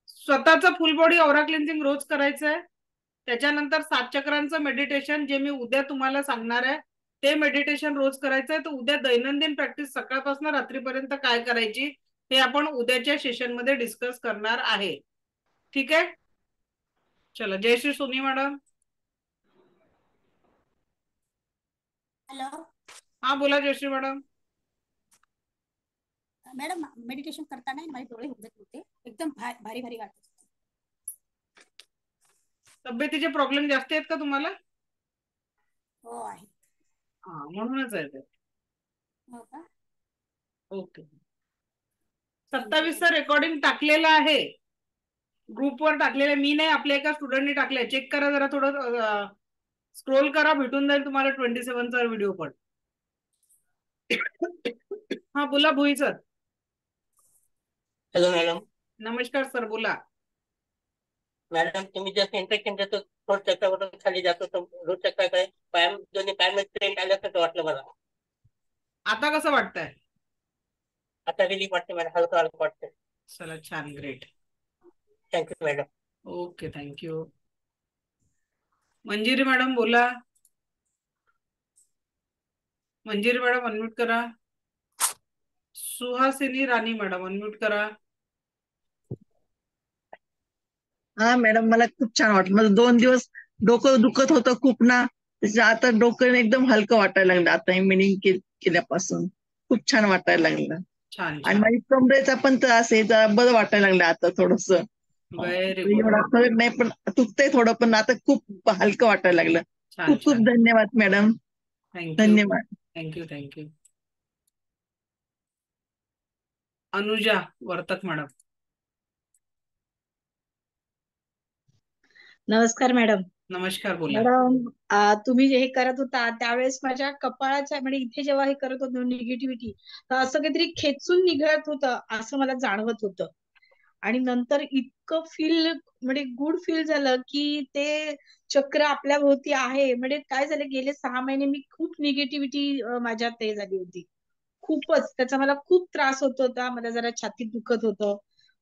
स्वतःचा फुल बॉडी ऑरा क्लिन्झिंग रोज करायचं आहे. त्याच्यानंतर 7 चक्रांचं मेडिटेशन जे मी उद्या तुम्हाला सांगणार आहे ते मेडिटेशन रोज करायचं आहे. तर उद्या दैनंदिन प्रॅक्टिस सकाळपासून रात्रीपर्यंत काय करायची हे आपण उद्याच्या सेशन मध्ये डिस्कस करणार आहे. ठीक आहे, चला. जय श्री सोनी मॅडम. हॅलो हा बोला जयश्री मॅडम. मॅडम, मेडिटेशन करताना माझे डोळे उघडत होते, एकदम भारी भारी वाटत होते. तब्येतीचे प्रॉब्लेम जास्त आहेत का तुम्हाला? हो आहे. हा, म्हणूनच आहे ते. हो का? ओके. 27 रेकॉर्डिंग टाकलेलं आहे, ग्रुपवर टाकलेलं. मी नाही, आपल्या एका स्टुडंटनी टाकलंय. चेक करा जरा, थोडं स्क्रोल करा, भेटून जाईल तुम्हाला 27चा व्हिडिओ पण. हा बोला भुई सर. Hello madam. नमस्कार सर, बोला. मॅडम, तुम्ही जस्ट इंट्रोडक्शन देतो, रोड चक्रावरून खाली जातो तर रोड चक्राकडे दोन्ही पायामध्ये ट्रेंड आल्यासारखं वाटलं मला. आता कसं वाटतंय? आता रिलीफ वाटते मॅडम, हलकं हलकं वाटतंय. चला, छान, great. Thank you madam. Okay, thank you. Manjiri madam बोला. मंजिरी मॅडम अनम्यूट करा. सुहासिनी राणी मॅडम अनम्यूट करा. हा मॅडम, मला खूप छान वाटलं. माझं 2 दिवस डोकं दुखत होतं खूप ना, आता डोकं एकदम हलकं वाटायला लागलं. आता हे मिनिंग केल्यापासून खूप छान वाटायला लागलं. छान आणि छान, माझी कमरेचा पण त्रास आहे, जरा बरं वाटायला लागलं आता थोडस. Very good. एवढा फरक नाही, पण दुखतंय थोडं, पण आता खूप हलकं वाटायला लागलं. छान खूप खूप छान, धन्यवाद मॅडम. थँक्यू धन्यवाद. Thank you thank you. Anuja Vartak madam. नमस्कार मॅडम. नमस्कार, बोला. मॅडम, तुम्ही हे करत होता त्यावेळेस माझ्या कपाळाच्या म्हणजे इथे जेव्हा हे करत होतो निगेटिव्हिटी, तर असं काहीतरी खेचून निघत होतं असं मला जाणवत होतं. आणि नंतर इतकं फील म्हणजे गुड फील झालं की ते चक्र आपल्या भोवती आहे. म्हणजे काय झालं, गेले 6 महिने मी खूप निगेटिव्हिटी माझ्यात ते झाली होती. खूपच त्याचा मला खूप त्रास होत होता. मला जरा छातीत दुखत होतं.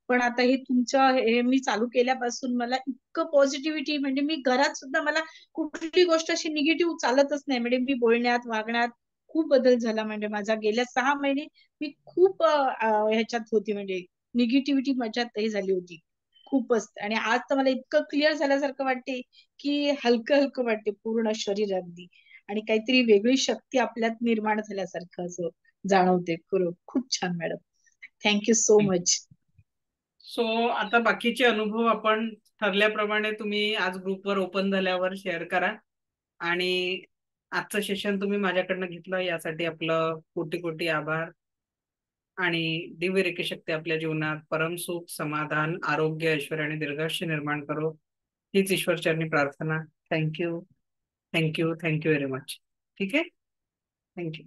पण आता हे तुमचं हे मी चालू केल्यापासून मला इतकं पॉझिटिव्हिटी, म्हणजे मी घरात सुद्धा मला कुठली गोष्ट अशी निगेटिव्ह चालतच नाही. म्हणजे मी बोलण्यात वागण्यात खूप बदल झाला. म्हणजे माझा गेल्या 6 महिने मी खूप ह्याच्यात होती, म्हणजे निगेटिव्हिटी माझ्यात हे झाली होती खूपच. आणि आज तर मला इतकं क्लिअर झाल्यासारखं वाटते की हलकं हलकं वाटते पूर्ण शरीर अगदी, आणि काहीतरी वेगळी शक्ती आपल्यात निर्माण झाल्यासारखं असं जाणवते. खूप छान madam, thank you so much. So आता बाकीचे अनुभव आपण ठरल्याप्रमाणे तुम्ही आज ग्रुपवर ओपन झाल्यावर शेअर करा. आणि आजचं सेशन तुम्ही माझ्याकडनं घेतलं यासाठी आपलं कोटी कोटी आभार. आणि दिव्य रेखी शक्ती आपल्या जीवनात परम सुख, समाधान, आरोग्य, ऐश्वर्य आणि दीर्घायुष्य निर्माण करो, हीच ईश्वरचरणी प्रार्थना. Thank you thank you thank you very much. ठीक आहे, थँक्यू.